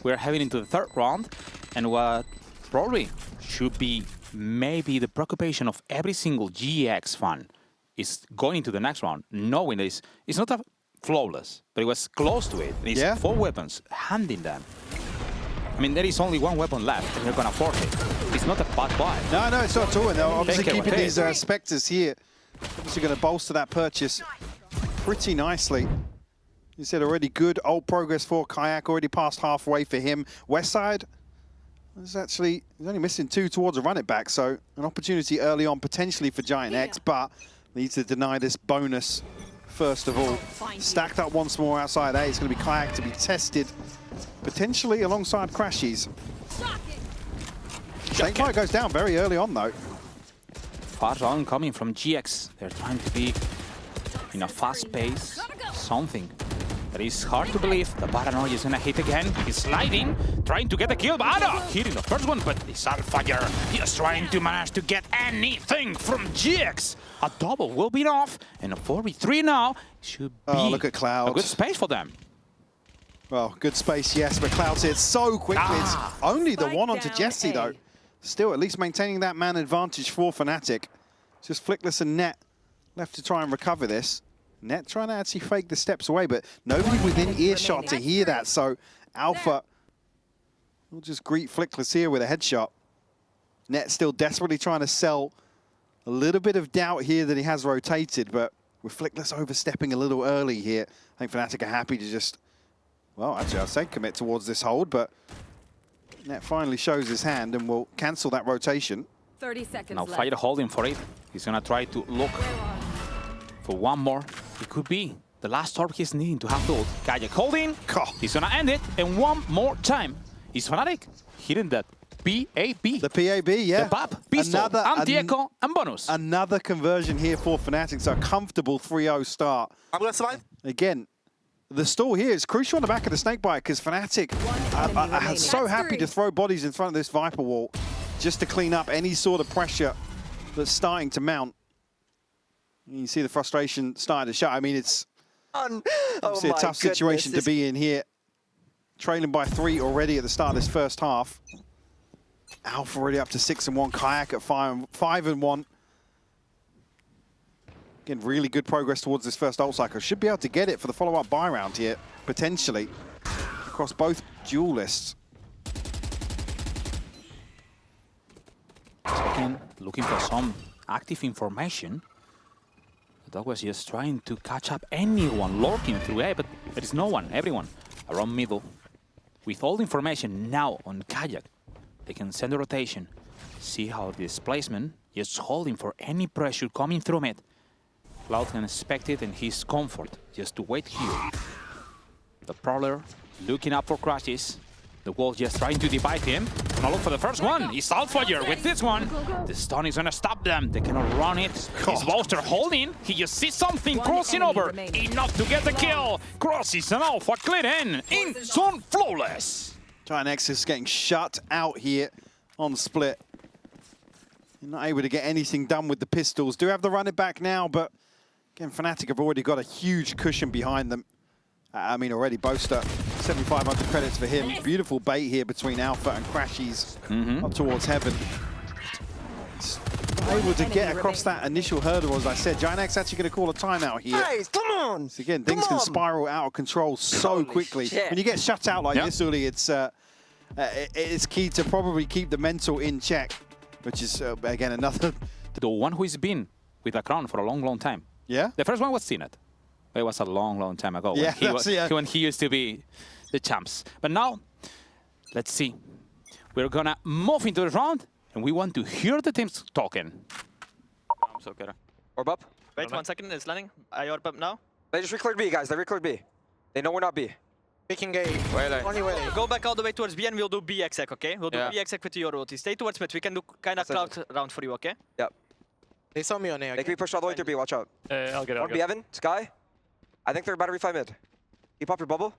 We're heading into the third round, and what probably should be maybe the preoccupation of every single GX fan is going into the next round, knowing this it's not a flawless, but it was close to it. And it's 4 weapons, handing them. I mean, there is only 1 weapon left, and they're gonna force it. It's not a bad buy. No, it's not at all. And they're obviously keeping these Spectres here. Obviously going to bolster that purchase pretty nicely. You said already good old progress for Kayak, already past halfway for him. Westside is actually, he's only missing 2 towards a run it back, so an opportunity early on potentially for Giant X, but needs to deny this bonus first of all. Stacked up once more outside A. It's going to be Kayak to be tested, potentially alongside Crashies. Snakebite goes down very early on though. Fast round coming from GX. They're trying to be in a fast pace, something that is hard to believe. The Paranoia is gonna hit again. He's sliding, trying to get the kill. Ada hitting the first one, but it's Alfire. He's trying to manage to get anything from GX. A double will be enough, and a 4v3 now should be look at Cloud. A good space for them. Well, good space, yes, but Cloud's hit so quickly. It's only the one onto Jesse though. Still, at least maintaining that man advantage for Fnatic. Just Flickless and Net left to try and recover this. Net trying to actually fake the steps away, but nobody within earshot to hear that. So Alpha will just greet Flickless here with a headshot. Net still desperately trying to sell a little bit of doubt here that he has rotated, but with Flickless overstepping a little early here, I think Fnatic are happy to just, well, actually I'd say commit towards this hold, but Net finally shows his hand and will cancel that rotation. 30 seconds now left. Fire holding for it. He's gonna try to look for one more. It could be the last orb he's needing to have the ult. Kayak holding. He's gonna end it, and one more time. Is Fnatic hitting that PAB? The PAB, yeah. The BAP, pistol, anti-echo, and bonus. Another conversion here for Fnatic, so a comfortable 3-0 start. I'm gonna survive. Again, the stall here is crucial on the back of the Snakebite because Fnatic are so happy to throw bodies in front of this Viper wall just to clean up any sort of pressure that's starting to mount. You see the frustration starting to show. I mean, it's obviously a tough situation to be in here. Trailing by 3 already at the start of this first half. Alpha already up to 6-1. Kayak at 5-1. Again, really good progress towards this first ult cycle. Should be able to get it for the follow-up buy round here, potentially, across both duelists. Again, looking for some active information. The dog was just trying to catch up anyone lurking through A, but there is no one, everyone around middle. With all the information now on Kayak, they can send a rotation, see how the displacement, just holding for any pressure coming through mid. Cloud can expect it in his comfort, just to wait here. The Prowler looking up for crashes. The wall just trying to divide him. Gonna look for the first one. It's Alfire with this one. The stun is gonna stop them. They cannot run it. It's Bolster holding. He just sees something crossing over. Enough to get the kill. Crosses and Alpha clear in zone flawless. Giant X is getting shut out here on split. You're not able to get anything done with the pistols. Do have the run it back now, but again, Fnatic have already got a huge cushion behind them. I mean, already Boaster, 7,500 credits for him. Beautiful bait here between Alpha and Crashies up towards Heaven. It's not able to get across that initial hurdle, as I said. Giant X actually going to call a timeout here. Guys, come on! So again, things can spiral out of control so quickly. When you get shut out like this, Uli, it's key to probably keep the mental in check, which is, again, another... The one who's been with the crown for a long, long time. Yeah? The first one was Cinet. It was a long, long time ago when he used to be the champs. But now, let's see. We're gonna move into the round, and we want to hear the teams talking. I'm so good. Orb up. Wait 1 second, it's landing. I orb up now. They just recleared B, guys. They recleared B. They know we're not B. Picking A. Waylight. Only way. Go back all the way towards B and we'll do B exec, okay? We'll do Yeah. B exec with your roti. Stay towards mid. We can do kind of cloud round for you, okay? They saw me on A. They can be pushed all the way through B, watch out. I'll get it. I'll One get B it. Evan, Sky. I think they're about to refi mid. Keep up your bubble.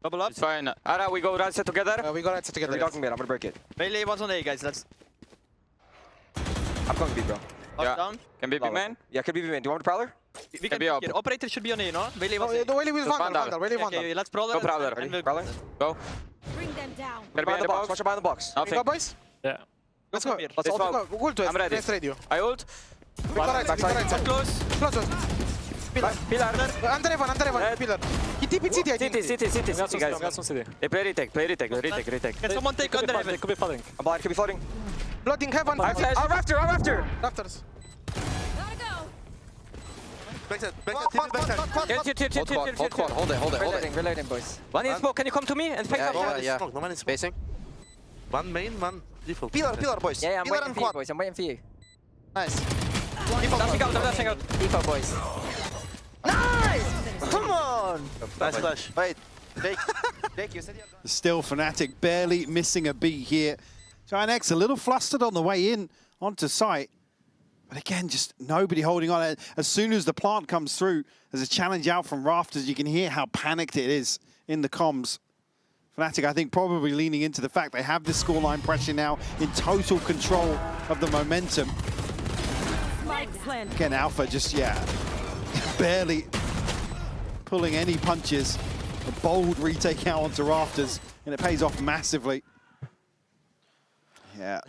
Bubble up. It's fine. Ara, we go right set together. We got it together. We're talking mid, I'm gonna break it. Melee one's on A, guys. Let's I'm going B, bro. up down. Can be B main? Yeah, could be B main. Do you want me to Prowler? We can be pick up. here. Operator should be on A, no? Melee Oh, one's A. the Whaley with Just Vandal. Vandal. Whaley Okay, Vandal. let's Prowler. Go Prowler. and Ready? we'll- Prowler. Go. Bring them down. Gotta be in the box. Watch out behind the box. Nothing. You got boys? Yeah. Let's go. here. Let's Let's go. go. Go to it. I'm ready. Let's radio. I ult. We got right side. We got right side. Close. Close one. Pillar. Under Evan. Pillar. He TP CT, I think. We got some guys. we got some city. They play retake. Can someone take under Evan? Could be flooding. I'm blind, could be floating. Blooding heaven. I flash. I'm after. Rafters. Gotta go. Hold quad. Hold it. Relating, boys. One in smoke. Can you come to me and pick up? Yeah. No man is spacing. One main, one default. Pillar, boys. Yeah, I'm Pillar waiting and for you, quad. boys. I'm waiting for you. Nice. Dashing out. Default, boys. Come on. Nice flash. Wait. Jake, you said you Still Fnatic barely missing a beat here. Giant X a little flustered on the way in onto site. But again, just nobody holding on. As soon as the plant comes through, there's a challenge out from Rafters. You can hear how panicked it is in the comms. Fnatic, I think, probably leaning into the fact they have this scoreline pressure now, in total control of the momentum. Again, Alpha just, barely pulling any punches. A bold retake out onto Rafters, and it pays off massively. Yeah.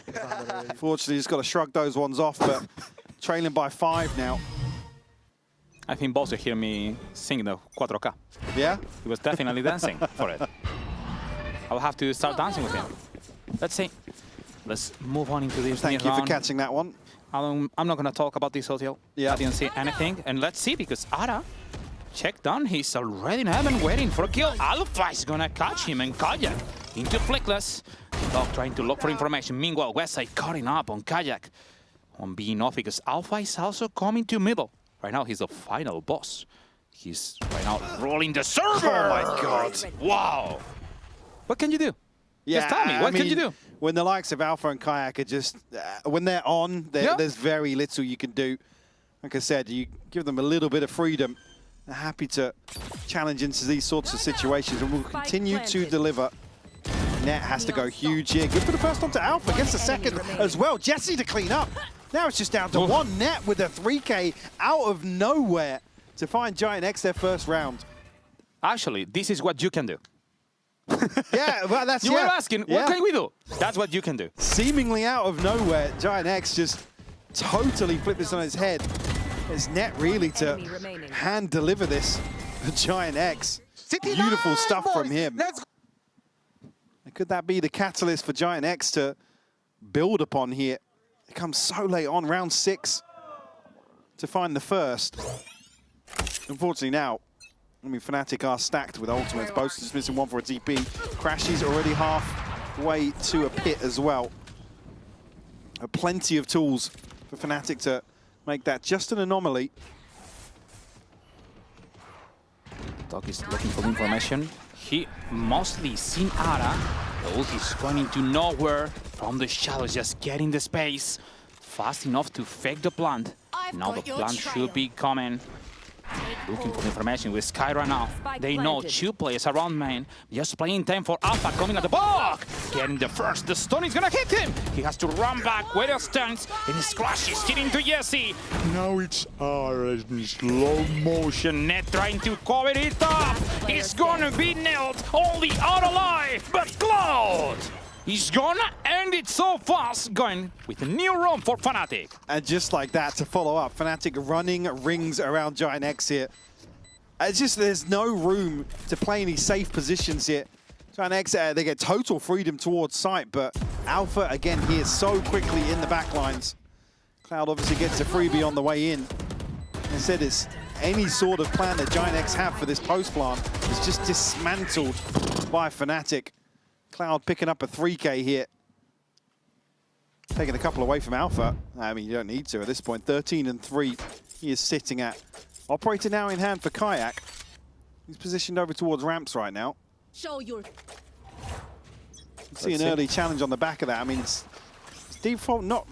Unfortunately, just got to shrug those ones off, but trailing by 5 now. I think Bowser hear me sing the 4K. Yeah? He was definitely dancing for it. I'll have to start dancing with him. Let's see. Let's move on into this Thank new you for round. catching that one. I'm not going to talk about this hotel. Yeah. I didn't see anything. And let's see, because Ara checked on. He's already in heaven waiting for a kill. Alpha is going to catch him and Kayak into Flickless. Dog trying to look for information. Meanwhile, Westside cutting up on Kayak. On being off, because Alpha is also coming to middle. Right now, he's the final boss. He's right now rolling the server. Oh my God. Wow. What can you do? Yeah, Just tell me, what can you do? When the likes of Alpha and Kayak are just, when they're on, there's very little you can do. Like I said, you give them a little bit of freedom. They're happy to challenge into these sorts of situations, and will continue to deliver. Net has to go huge here. Good for the first one to Alpha, gets the second as well. Jesse to clean up. Now it's just down to one. Net with a 3K out of nowhere to find Giant X their first round. Actually, this is what you can do. Yeah, well, that's You were asking, what can we do? That's what you can do. Seemingly out of nowhere, Giant X just totally flipped this on his head. It's Net really to hand deliver this for Giant X. Beautiful stuff from him. Could that be the catalyst for Giant X to build upon here? It comes so late on, round 6, to find the first. Unfortunately now, Fnatic are stacked with ultimates. Both just missing one for a TP. Crashy's already halfway to a pit as well. Plenty of tools for Fnatic to make that just an anomaly. Dog is looking for information. He mostly seen Ara. The ult is going into nowhere from the shadows, just getting the space. Fast enough to fake the plant. Now the plant should be coming. Looking for information with Sky right now. They know 2 players around main. Just playing time for Alpha coming at the block. Getting the first. The stun is gonna hit him. He has to run back with a stance. And his crash is hitting to Jesse. Now it's Ara in slow motion. Net trying to cover it up. It's gonna be nailed. Only out alive. But Cloud! He's gonna end it so fast, going with a new roam for Fnatic. And just like that, to follow up, Fnatic running rings around Giant X here. It's just there's no room to play any safe positions here. Giant X, they get total freedom towards site, but Alpha, again, here so quickly in the backlines. Cloud obviously gets a freebie on the way in. Instead, it's any sort of plan that Giant X have for this post plant is just dismantled by Fnatic. Cloud picking up a 3K here. Taking a couple away from Alpha. I mean, you don't need to at this point. 13 and 3 he is sitting at. Operator now in hand for Kayak. He's positioned over towards ramps right now. Show your See an early challenge on the back of that. I mean, it's default not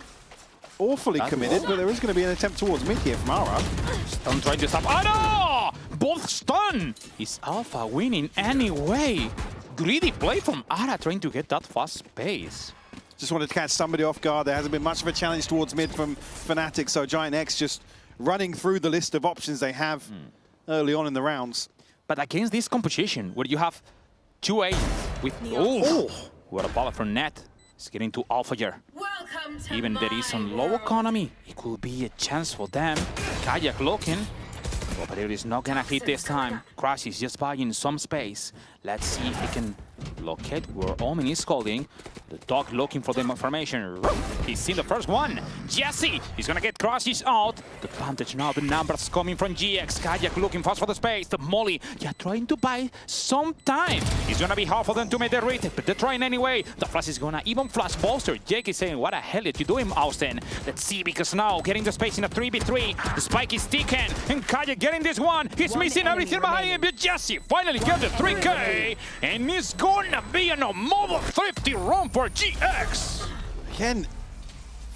awfully committed, but there is going to be an attempt towards mid here from Ara. Stun trying to stop. Oh no! Both stun! Is Alpha winning anyway? Greedy play from Ara trying to get that fast pace. Just wanted to catch somebody off guard. There hasn't been much of a challenge towards mid from Fnatic, so Giant X just running through the list of options they have early on in the rounds. But against this composition, where you have 2A with... Oh! What a ball from Net. It's getting to Alpha here. Even there is some low economy, it could be a chance for them. Kayak looking. But it is not gonna hit this time. Crash is just buying some space. Let's see if he can locate where Omen is holding. The dog looking for the information. He's seen the first one. Jesse is gonna get Crashes out. The advantage now, the numbers coming from GX. Kayak looking fast for the space. The Molly, trying to buy some time. It's gonna be hard for them to make the retake, but they're trying anyway. The flash is gonna even flash bolster. Jake is saying, what the hell did you do him, Austin? Let's see, because now getting the space in a 3v3. The spike is ticking, and Kayak getting this one. He's missing everything behind him, but Jesse finally gets the 3K, and it's gonna be an mobile 50 run for GX. Again,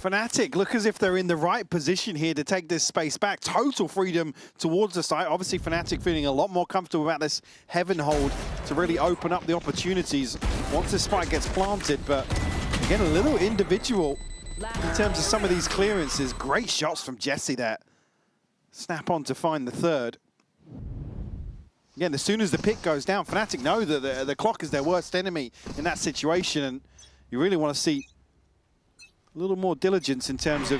Fnatic look as if they're in the right position here to take this space back. Total freedom towards the site. Obviously, Fnatic feeling a lot more comfortable about this Heaven hold to really open up the opportunities once this spike gets planted. But again, a little individual in terms of some of these clearances. Great shots from Jesse there. Snap on to find the third. Again, as soon as the pick goes down, Fnatic know that the clock is their worst enemy in that situation, and you really want to see a little more diligence in terms of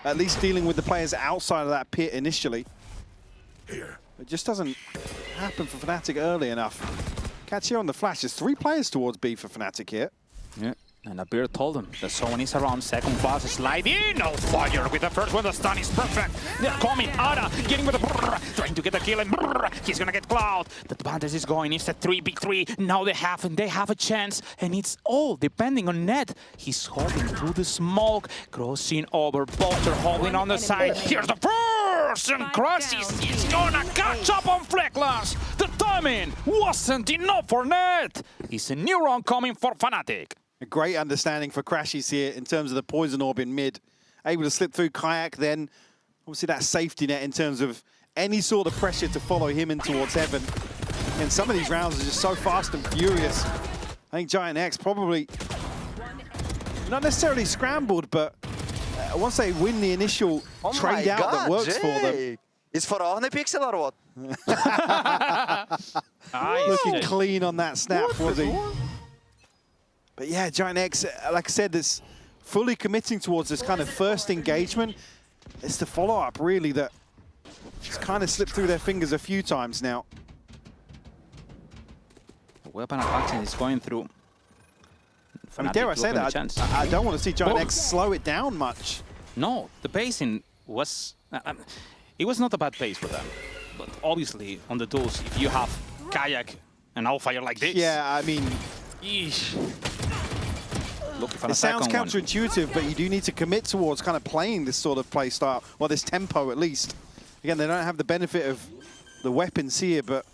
at least dealing with the players outside of that pit initially. It just doesn't happen for Fnatic early enough. Catch here on the flash. There's 3 players towards B for Fnatic here. Yeah. And Abir told them that someone is around. Second flash, slide in. No fire with the first one. The stun is perfect. They're coming. Ada getting with the trying to get the kill, and he's gonna get Cloud. The advantage is going. It's a 3v3. Now they have a chance, and it's all depending on Ned. He's holding through the smoke, crossing over. Bolter holding on the side. Here's the first, and Crashes is gonna catch up on Fleckless. The timing wasn't enough for Ned. It's a new round coming for Fnatic. A great understanding for Crashes here in terms of the poison orb in mid. Able to slip through Kayak, then obviously that safety net in terms of any sort of pressure to follow him in towards Heaven. And some of these rounds are just so fast and furious. I think Giant X probably not necessarily scrambled, but once they win the initial trade out that works for them. Is for Arne Pixel or what? Looking clean on that snap, was he? But yeah, Giant X, like I said, is fully committing towards this kind of first engagement. It's the follow-up, really, that just kind of slipped through their fingers a few times now. The weapon of action is going through. I mean, dare I say that, I don't want to see Giant X slow it down much. No, the pacing was... it was not a bad pace for them. But obviously, on the tools, if you have Kayak and Outfire like this... Yeah, I mean... Eesh. It sounds counterintuitive, but you do need to commit towards kind of playing this sort of play style, or this tempo at least. Again, they don't have the benefit of the weapons here, but...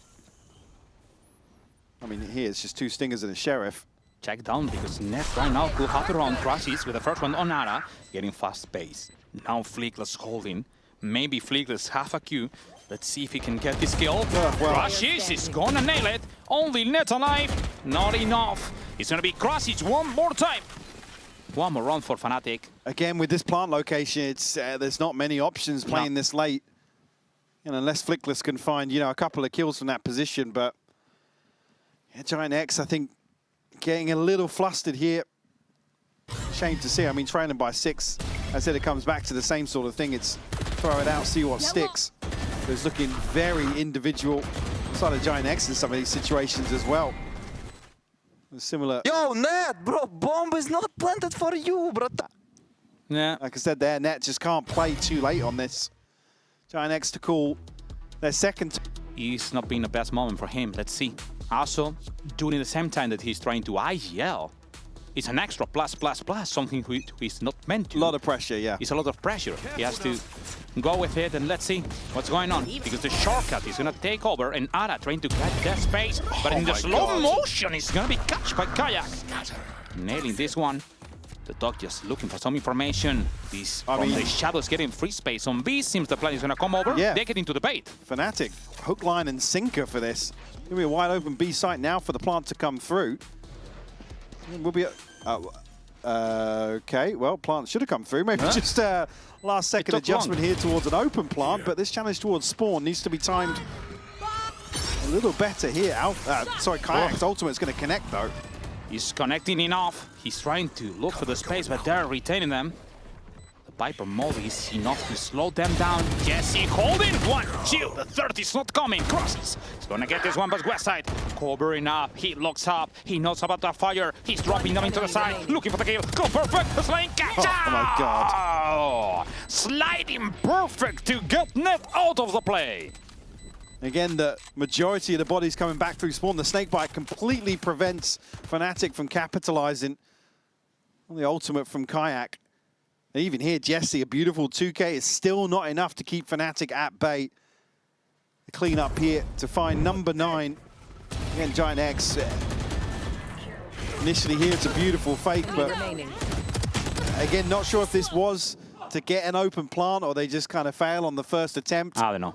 I mean, here it's just 2 Stingers and a Sheriff. Check down, because Net right now could have their own Crashes with the first one on Ara, getting fast pace. Now Fleekless holding. Maybe Fleekless half a Q. Let's see if he can get this kill. Crashes is gonna nail it. Only Net alive. Not enough. It's gonna be Crashes one more time. One more run for Fnatic. Again, with this plant location, it's there's not many options playing this late. And unless Flickless can find, a couple of kills from that position. But yeah, Giant X, I think, getting a little flustered here. Shame to see. I mean, trailing by 6. I said it comes back to the same sort of thing. It's throw it out, see what sticks. It's looking very individual side of Giant X in some of these situations as well. Similar. Yo, Ned, bro, bomb is not planted for you, bro. Yeah. Like I said there, Net just can't play too late on this. Giant X to call their second. It's not been the best moment for him. Let's see. Also, doing the same time that he's trying to IGL. It's an extra plus, something he's not meant to. A lot of pressure, yeah. It's a lot of pressure. He has to go with it and let's see what's going on. Because the shortcut is going to take over and Ara trying to get that space. But in the slow motion, it's going to be catched by Kayak. Nailing this one. The dog just looking for some information. This from the shadows getting free space on B. Seems the plan is going to come over. Yeah. They get into the bait. Fnatic, hook, line, and sinker for this. It'll be a wide open B site now for the plant to come through. We'll be okay, well, plant should have come through. Maybe just last second adjustment here towards an open plant, but this challenge towards spawn needs to be timed a little better here. Kayak's ultimate is going to connect though. He's connecting enough. He's trying to look for the space, but they're retaining them. The Viper mode is enough to slow them down. Jesse holding 1, 2. The 30 is not coming. Crosses. He's gonna get this one, but west side. Covering up. He looks up. He knows about the fire. He's dropping them into the side. Looking for the kill. Go perfect. The slaying catch. Oh my god. Sliding perfect to get net out of the play. Again, the majority of the bodies coming back through spawn. The snakebite completely prevents Fnatic from capitalizing on the ultimate from Kayak. Even here, Jesse, a beautiful 2K is still not enough to keep Fnatic at bay. The clean up here to find number 9. Again, Giant X. Initially here, it's a beautiful fake, but again, not sure if this was to get an open plant or they just kind of fail on the first attempt. I don't know.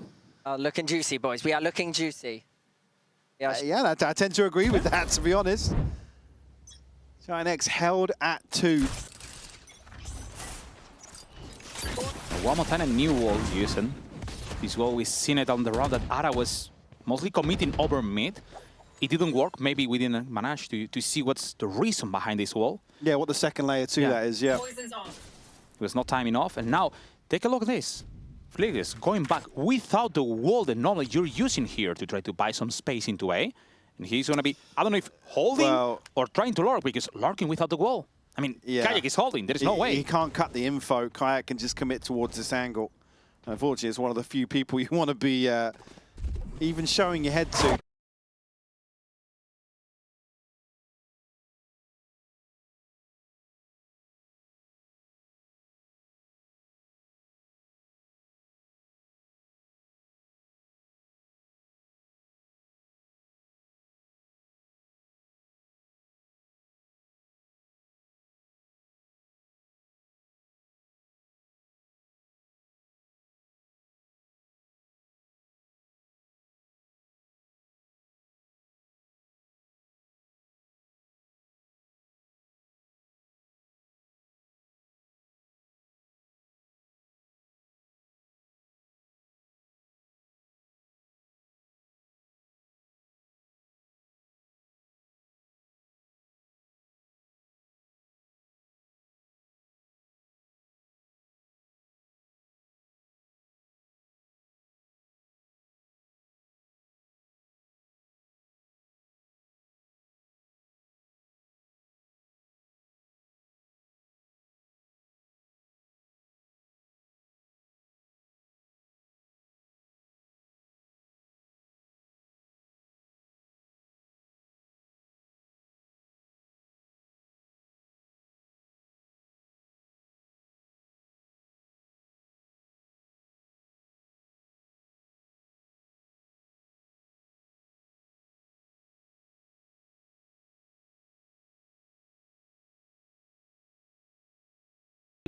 Looking juicy, boys. We are looking juicy. Yeah, I tend to agree with that, to be honest. Giant X held at 2. One more time a new wall using. This wall, we've seen it on the round that Ara was mostly committing over mid. It didn't work. Maybe we didn't manage to see what's the reason behind this wall. Yeah, what the second layer to that is, yeah. There was not time enough. And now, take a look at this. Flickers going back without the wall that normally you're using here to try to buy some space into A. And he's going to be, I don't know if holding or trying to lurk, because lurking without the wall. I mean, Kayak is holding. There is no way. He can't cut the info. Kayak can just commit towards this angle. And unfortunately, it's one of the few people you want to be even showing your head to.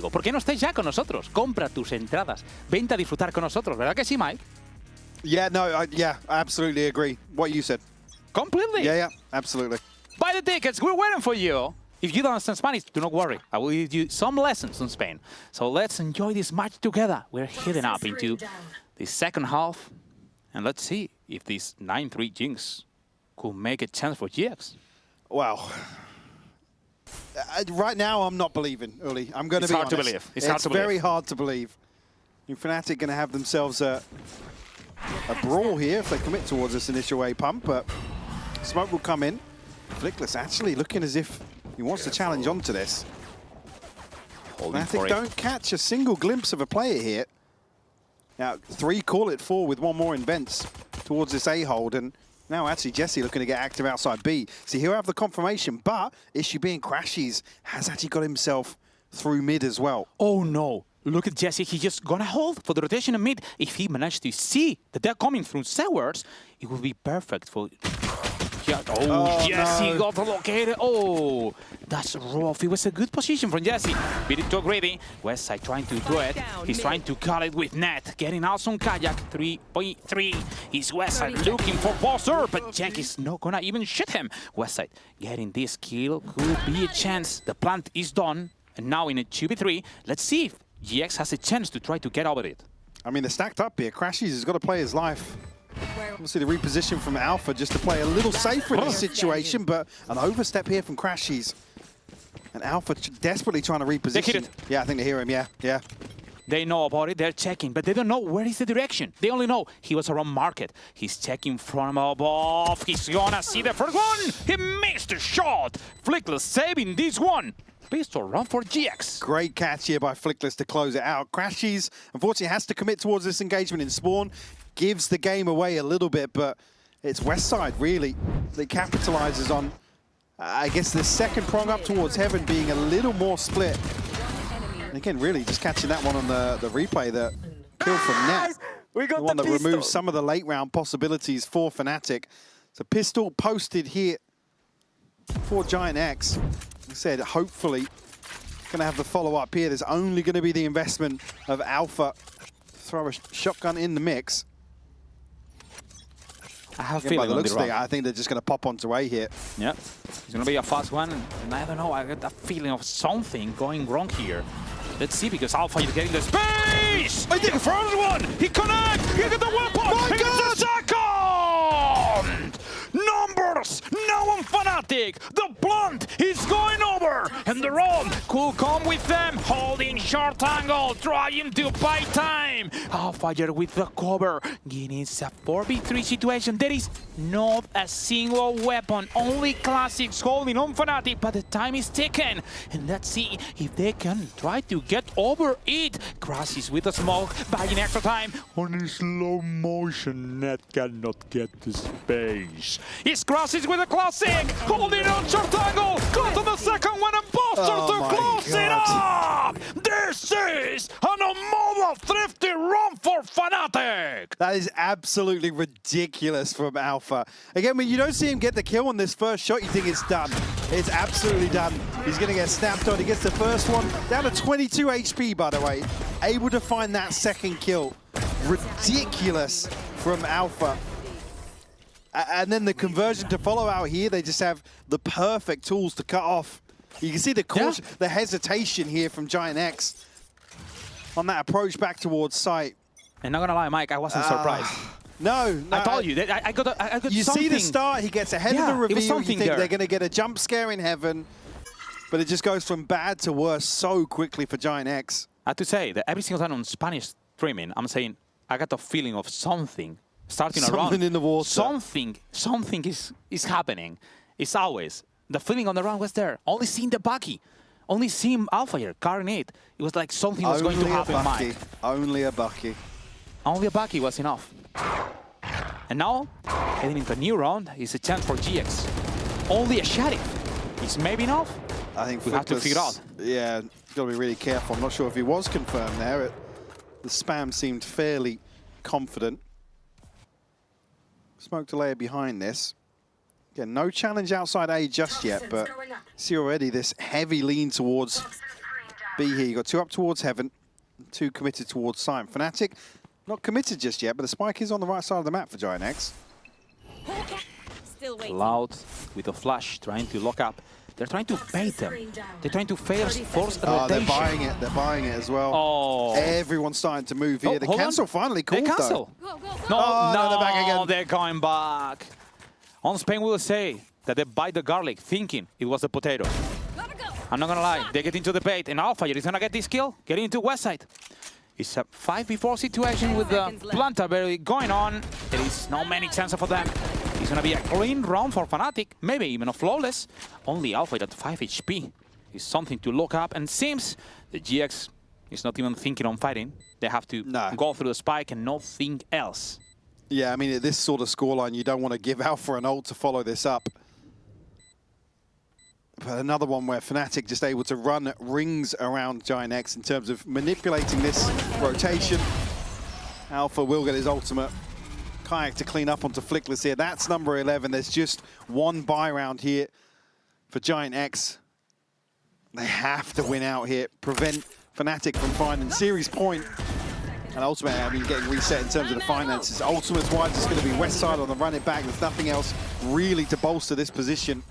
¿Por qué no estáis ya con nosotros? Compra tus entradas. Vente a disfrutar con nosotros, ¿verdad que sí, Mike? Yeah, no, I absolutely agree. What you said. Completely. Yeah, absolutely. Buy the tickets. We're waiting for you. If you don't understand Spanish, do not worry. I will give you some lessons on Spain. So let's enjoy this match together. We're heading up into the second half. And let's see if this 9-3 Jinx could make a chance for GX. Wow. Right now, I'm not believing, Uli. I'm going to be honest. It's hard to believe. It's hard to believe. very hard to believe. Fnatic going to have themselves a brawl here if they commit towards this initial A pump, but smoke will come in. Flickless actually looking as if he wants to challenge onto this. Fnatic don't catch a single glimpse of a player here. Now, 3 call it 4 with 1 more in vents towards this A hold, and now actually Jesse looking to get active outside B. See, he'll have the confirmation, but issue being Crashies has actually got himself through mid as well. Oh no, Look at Jesse. He's just gonna hold for the rotation in mid. If he managed to see that they're coming through Sewers, it would be perfect for... Yeah. Oh, Jesse got located. Oh, that's rough. It was a good position from Jesse. Beat it too greedy. Westside trying to do it. He's trying to cut it with net. Getting out some kayak. 3.3. Is Westside looking for Boster, but Jank is not gonna even shoot him. Westside getting this kill could be a chance. The plant is done. And now in a 2v3, let's see if GX has a chance to try to get over it. I mean, they're stacked up here. Crashies has got to play his life. Obviously, the reposition from Alpha just to play a little safer in this situation, but an overstep here from Crashies. And Alpha desperately trying to reposition. They hit it. Yeah, I think they hear him, yeah. They know about it, they're checking, but they don't know where is the direction. They only know he was around market. He's checking from above. He's gonna see the first one. He missed the shot. Flickless saving this one. Pistol run for GX. Great catch here by Flickless to close it out. Crashies, unfortunately, has to commit towards this engagement in Spawn. Gives the game away a little bit, but it's Westside, really, that capitalizes on, I guess, the second prong up towards Heaven being a little more split. And again, really, just catching that one on the replay, that kill from Net. We got the one that pistol. removes some of the late round possibilities for Fnatic. So pistol posted here for Giant X. Like I said, hopefully, going to have the follow-up here. There's only going to be the investment of Alpha. Throw a shotgun in the mix. I have a By feeling the on looks the of it, run. I think they're just going to pop onto A here. Yeah, it's going to be a fast one. And I don't know, I got that feeling of something going wrong here. Let's see, because Alpha is getting the space! I think the first one! He connects! He got the weapon! He gets the second! Numbers! Now on Fnatic! The blunt is going over! And the run could come with them, holding short angle, trying to buy time! Alfire with the cover, getting a 4v3 situation. There is not a single weapon, only classics holding on Fnatic, but the time is ticking. And let's see if they can try to get over it. Crashes with the smoke, buying extra time. On a slow motion, Net cannot get the space. It's Crashes with a classic, holding on short angle. Go to the second one and Buster to close it up. This is an mobile thrifty run for Fnatic. That is absolutely ridiculous from Alpha. Again, when you don't see him get the kill on this first shot, you think it's done. It's absolutely done. He's going to get snapped on. He gets the first one. Down to 22 HP, by the way. Able to find that second kill. Ridiculous from Alpha. And then the conversion to follow out here, they just have the perfect tools to cut off. You can see the caution, the hesitation here from Giant X on that approach back towards site. And not gonna lie, Mike, I wasn't surprised. No, I told you, I got you something. see the start, he gets ahead of the reveal, you think they're going to get a jump scare in Heaven, but it just goes from bad to worse so quickly for Giant X. I have to say that every single time on Spanish streaming, I'm saying, I got the feeling of something starting around. Something in the water. Something is happening. It's always. The feeling on the run was there. Only seeing the Bucky. Only seeing Alpha here carrying it. It was like something was going to happen, Mike. Only a Bucky. Only a Bucky was enough. And now, heading into a new round, is a chance for GX. Only a Sheriff is maybe enough. I think we have to figure out. Yeah, got to be really careful. I'm not sure if he was confirmed there. The spam seemed fairly confident. Smoke delay behind this. Again, no challenge outside A just yet, but see already this heavy lean towards B here. You got two up towards Heaven, two committed towards site. Fnatic not committed just yet, but the spike is on the right side of the map for Giant X. Still waiting. Cloud with a flash, trying to lock up. They're trying to bait them. They're trying to force a rotation. They're buying it. They're buying it as well. Oh. Everyone's starting to move here. The cancel finally called, they cancel. Go, go, go. No, they're back again. They're going back. On Spain, we will say that they bite the garlic, thinking it was a potato. Gotta go. I'm not gonna lie. They get into the bait, and Alpha is gonna get this kill, getting into Westside. It's a 5v4 situation with the Planta barely going on. There is no many chances for them. It's gonna be a clean round for Fnatic, maybe even a flawless. Only Alpha at 5 HP is something to look up, and seems the GX is not even thinking on fighting. They have to go through the spike and nothing else. Yeah, I mean, at this sort of scoreline, you don't want to give Alpha an ult to follow this up. But another one where Fnatic just able to run rings around Giant X in terms of manipulating this rotation. Alpha will get his ultimate. Kayak to clean up onto Flickless here. That's number 11. There's just one buy round here for Giant X. They have to win out here, prevent Fnatic from finding series point. And ultimately, I mean, getting reset in terms of the finances. Ultimates-wise, it's going to be West Side on the run it back. There's nothing else really to bolster this position.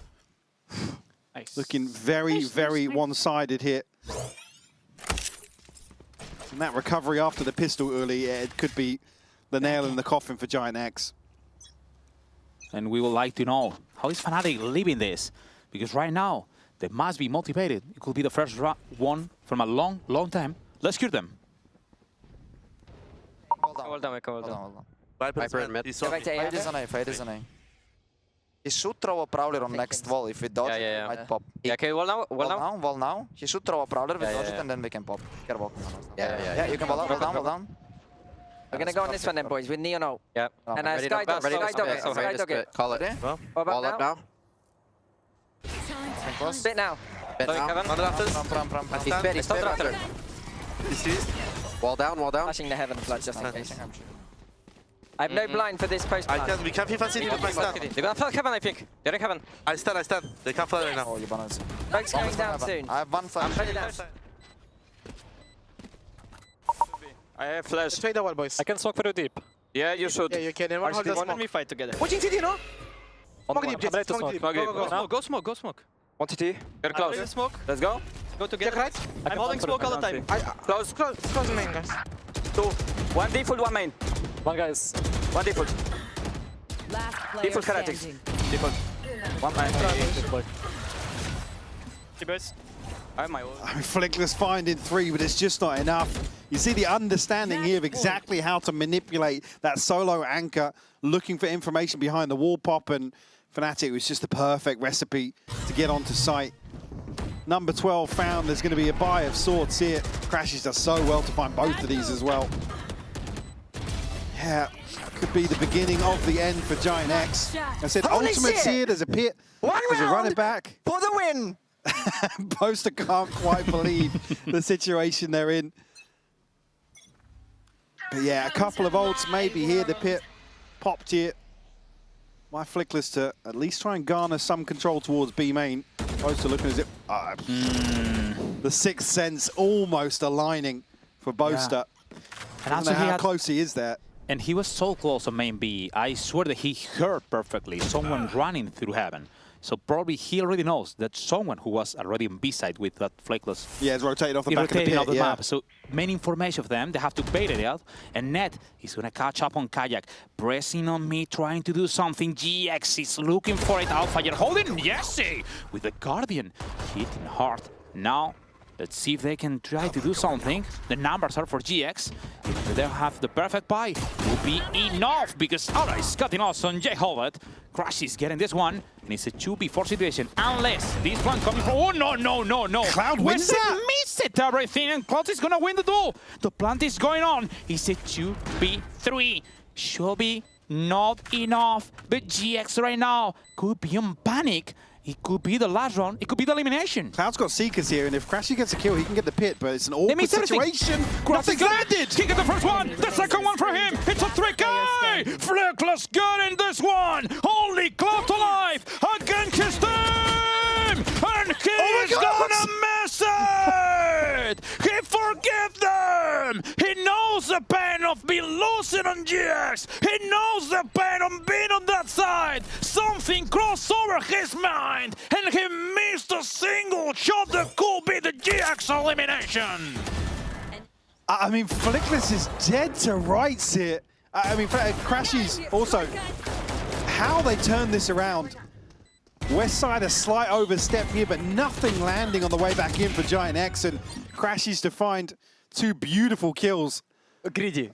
Nice. Looking very, very one-sided here. And that recovery after the pistol early, it could be the nail in the coffin for Giant X. And we would like to know, how is Fnatic living this? Because right now, they must be motivated. It could be the first one from a long, long time. Let's cure them. Hold on. Viper in mid. Fade is on A. He should throw a prowler on next wall. If we dodge it, it might pop. Yeah, okay, wall now. He should throw a prowler, we dodge it, and then we can pop. Careful. Yeah, you can wall down. We're gonna go on this one then, boys, with Neon O. Yeah. And I Sky Dog it. Call it. Wall up now. Spit now. He's He's top after. Wall down. Flashing the heaven flood just in case. I have no blind for this post plan. We can't fast into my stand. They're gonna flank heaven, I think. They're in heaven. I stand. They can't fly right now. Oh, you banners. Smoke's going down soon. I have one flash. Ready down. I have flash. Trade the wall, boys. I can smoke very deep. Yeah, you should. Yeah, you can. Everyone hold the Let smoke. me fight together. Watching CT, no? I'm Smoke deep, ready to smoke smoke. deep. Go smoke. 1 TT. You're close. Smoke. Let's go. Go together. Check right. I'm holding smoke all the time. Close. Close main, guys. 2. 1 default, 1 main. One guys. 1 default. Last player Default Heretics. standing. Default. 1 main. T-Burst. I have my ult. I mean, Flickless finding 3, but it's just not enough. You see the understanding here of exactly how to manipulate that solo anchor, looking for information behind the wall pop, and Fnatic was just the perfect recipe to get onto site. Number 12 found. There's going to be a buy of sorts here. Crashes does so well to find both of these as well. Yeah, could be the beginning of the end for Giant X. I said Holy ultimates shit! here. There's a pit. There's a run it back. For the win! Poster can't quite believe the situation they're in. But yeah, a couple of ults maybe here. The pit popped here. My Flickless to at least try and garner some control towards B main. Poster looking as if the sixth sense almost aligning for Boaster. And I don't also know how close he is there. And he was so close on main B. I swear that he heard perfectly someone running through heaven. So probably he already knows that someone who was already on B side with that Flickless. Yeah, it's rotated off the back of the rotating pit, off the yeah. map. So main information of them, they have to bait it out. And Net is going to catch up on Kayak. Pressing on me, trying to do something. GX is looking for it. Alpha, you're holding Jesse with the Guardian. Hitting hard. Now, let's see if they can try to do something. The numbers are for GX. If they have the perfect buy, will be enough because Aura is cutting off on J. Howard. Crash is getting this one, and it's a 2v4 situation. Unless this one coming from... Oh, no. Cloud wins that? Miss it, everything, and Cloud is going to win the duel. The plant is going on. It's a 2v3. Should be not enough, but GX right now could be on panic. It could be the last round. It could be the elimination. Cloud's got Seekers here, and if Crashy gets a kill, he can get the pit, but it's an awkward miss everything. situation. Nothing's landed. He got the first one. The second one for him. It's a 3K. Flickless getting this one. Only Cloud alive against his team. And he's gonna miss it. He forgive them. He knows the pain of being losing on GX. He knows the pain of being on that side. Something crossed over his mind, and he missed a single shot that could be the GX elimination. I mean, Flickless is dead to rights here. I mean, Crashy's also, how they turn this around. West side a slight overstep here, but nothing landing on the way back in for Giant X, and Crashy's to find 2 beautiful kills. Greedy,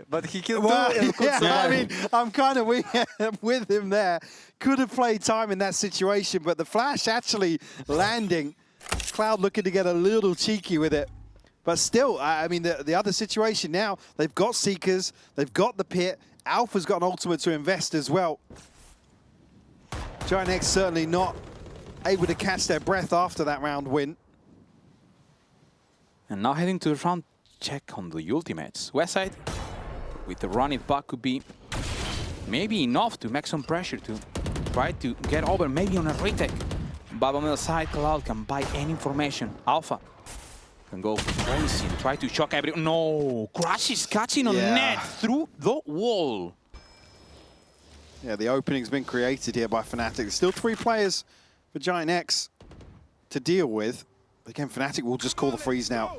but he killed Well, two. yeah, I mean, I'm kind of with him there. Could have played time in that situation, but the flash actually landing. Cloud looking to get a little cheeky with it. But still, I mean, the other situation now, they've got Seekers, they've got the pit. Alpha's got an ultimate to invest as well. Giant X certainly not able to catch their breath after that round win. And now heading to the round check on the ultimates. Westside, with the run it back, could be maybe enough to make some pressure to try to get over, maybe on a retake. But on the side, Cloud can buy any information. Alpha can go crazy and try to shock everyone. No, Crash is catching on net through the wall. Yeah, the opening's been created here by Fnatic. There's still 3 players for Giant X to deal with. But again, Fnatic will just call the freeze now.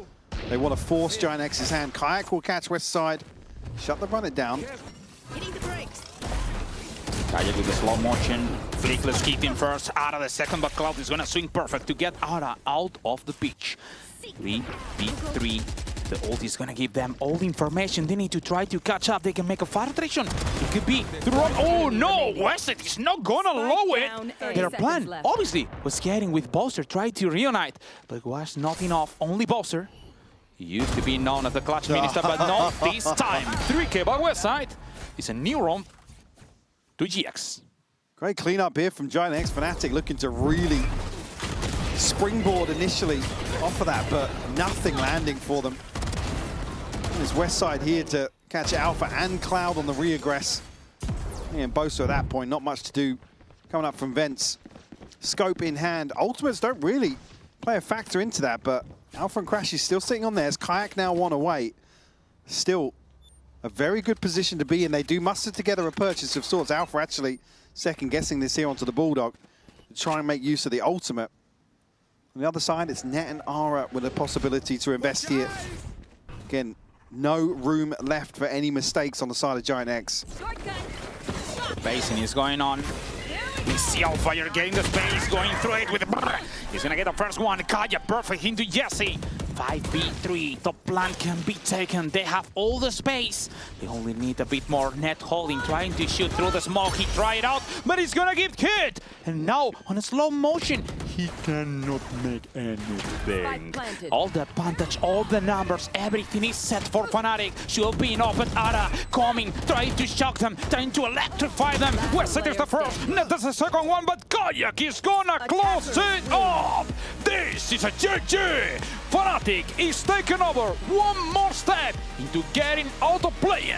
They want to force Giant X's hand. Kayak will catch West Side. Shut the run it down. Hitting the brakes. Kayak with the slow motion. Flickless kicked in first, Ara the second, but Cloud is gonna swing perfect to get Ara out of the pitch. 3v3. The ult is gonna give them all the information. They need to try to catch up. They can make a fire attrition. It could be thrown. Oh no, Westside is not gonna allow it. Their plan, obviously, was getting with Bowser, tried to reunite, but was not enough. Only Bowser. He used to be known as the clutch minister, but not this time. 3K by Westside. It's a new round to GX. Great cleanup here from Giant X. Fnatic looking to really springboard initially off of that, but nothing landing for them. There's Westside here to catch Alpha and Cloud on the re-aggress. And Bosa at that point, not much to do. Coming up from Vents. Scope in hand. Ultimates don't really play a factor into that, but Alpha and Crash is still sitting on theirs. Kayak now 1 away. Still a very good position to be in. They do muster together a purchase of sorts. Alpha actually second-guessing this here onto the Bulldog to try and make use of the ultimate. On the other side, it's Net and Ara with a possibility to invest here. Again, no room left for any mistakes on the side of Giant X. Basing is going on. We see Alfire getting the space, going through it with the brrr. He's gonna get the first one. Kaya perfect into Jesse. 5v3, the plan can be taken. They have all the space. They only need a bit more net holding, trying to shoot through the smoke. He tried it out, but he's gonna get hit. And now, on a slow motion, he cannot make anything. All the advantage, all the numbers, everything is set for Fnatic. Should be enough, but Ara coming, trying to shock them, trying to electrify them. Westside is the first, Net is the second one, but Kayak is gonna close it up. This is a GG. Fnatic is taking over one more step into getting out of play-in.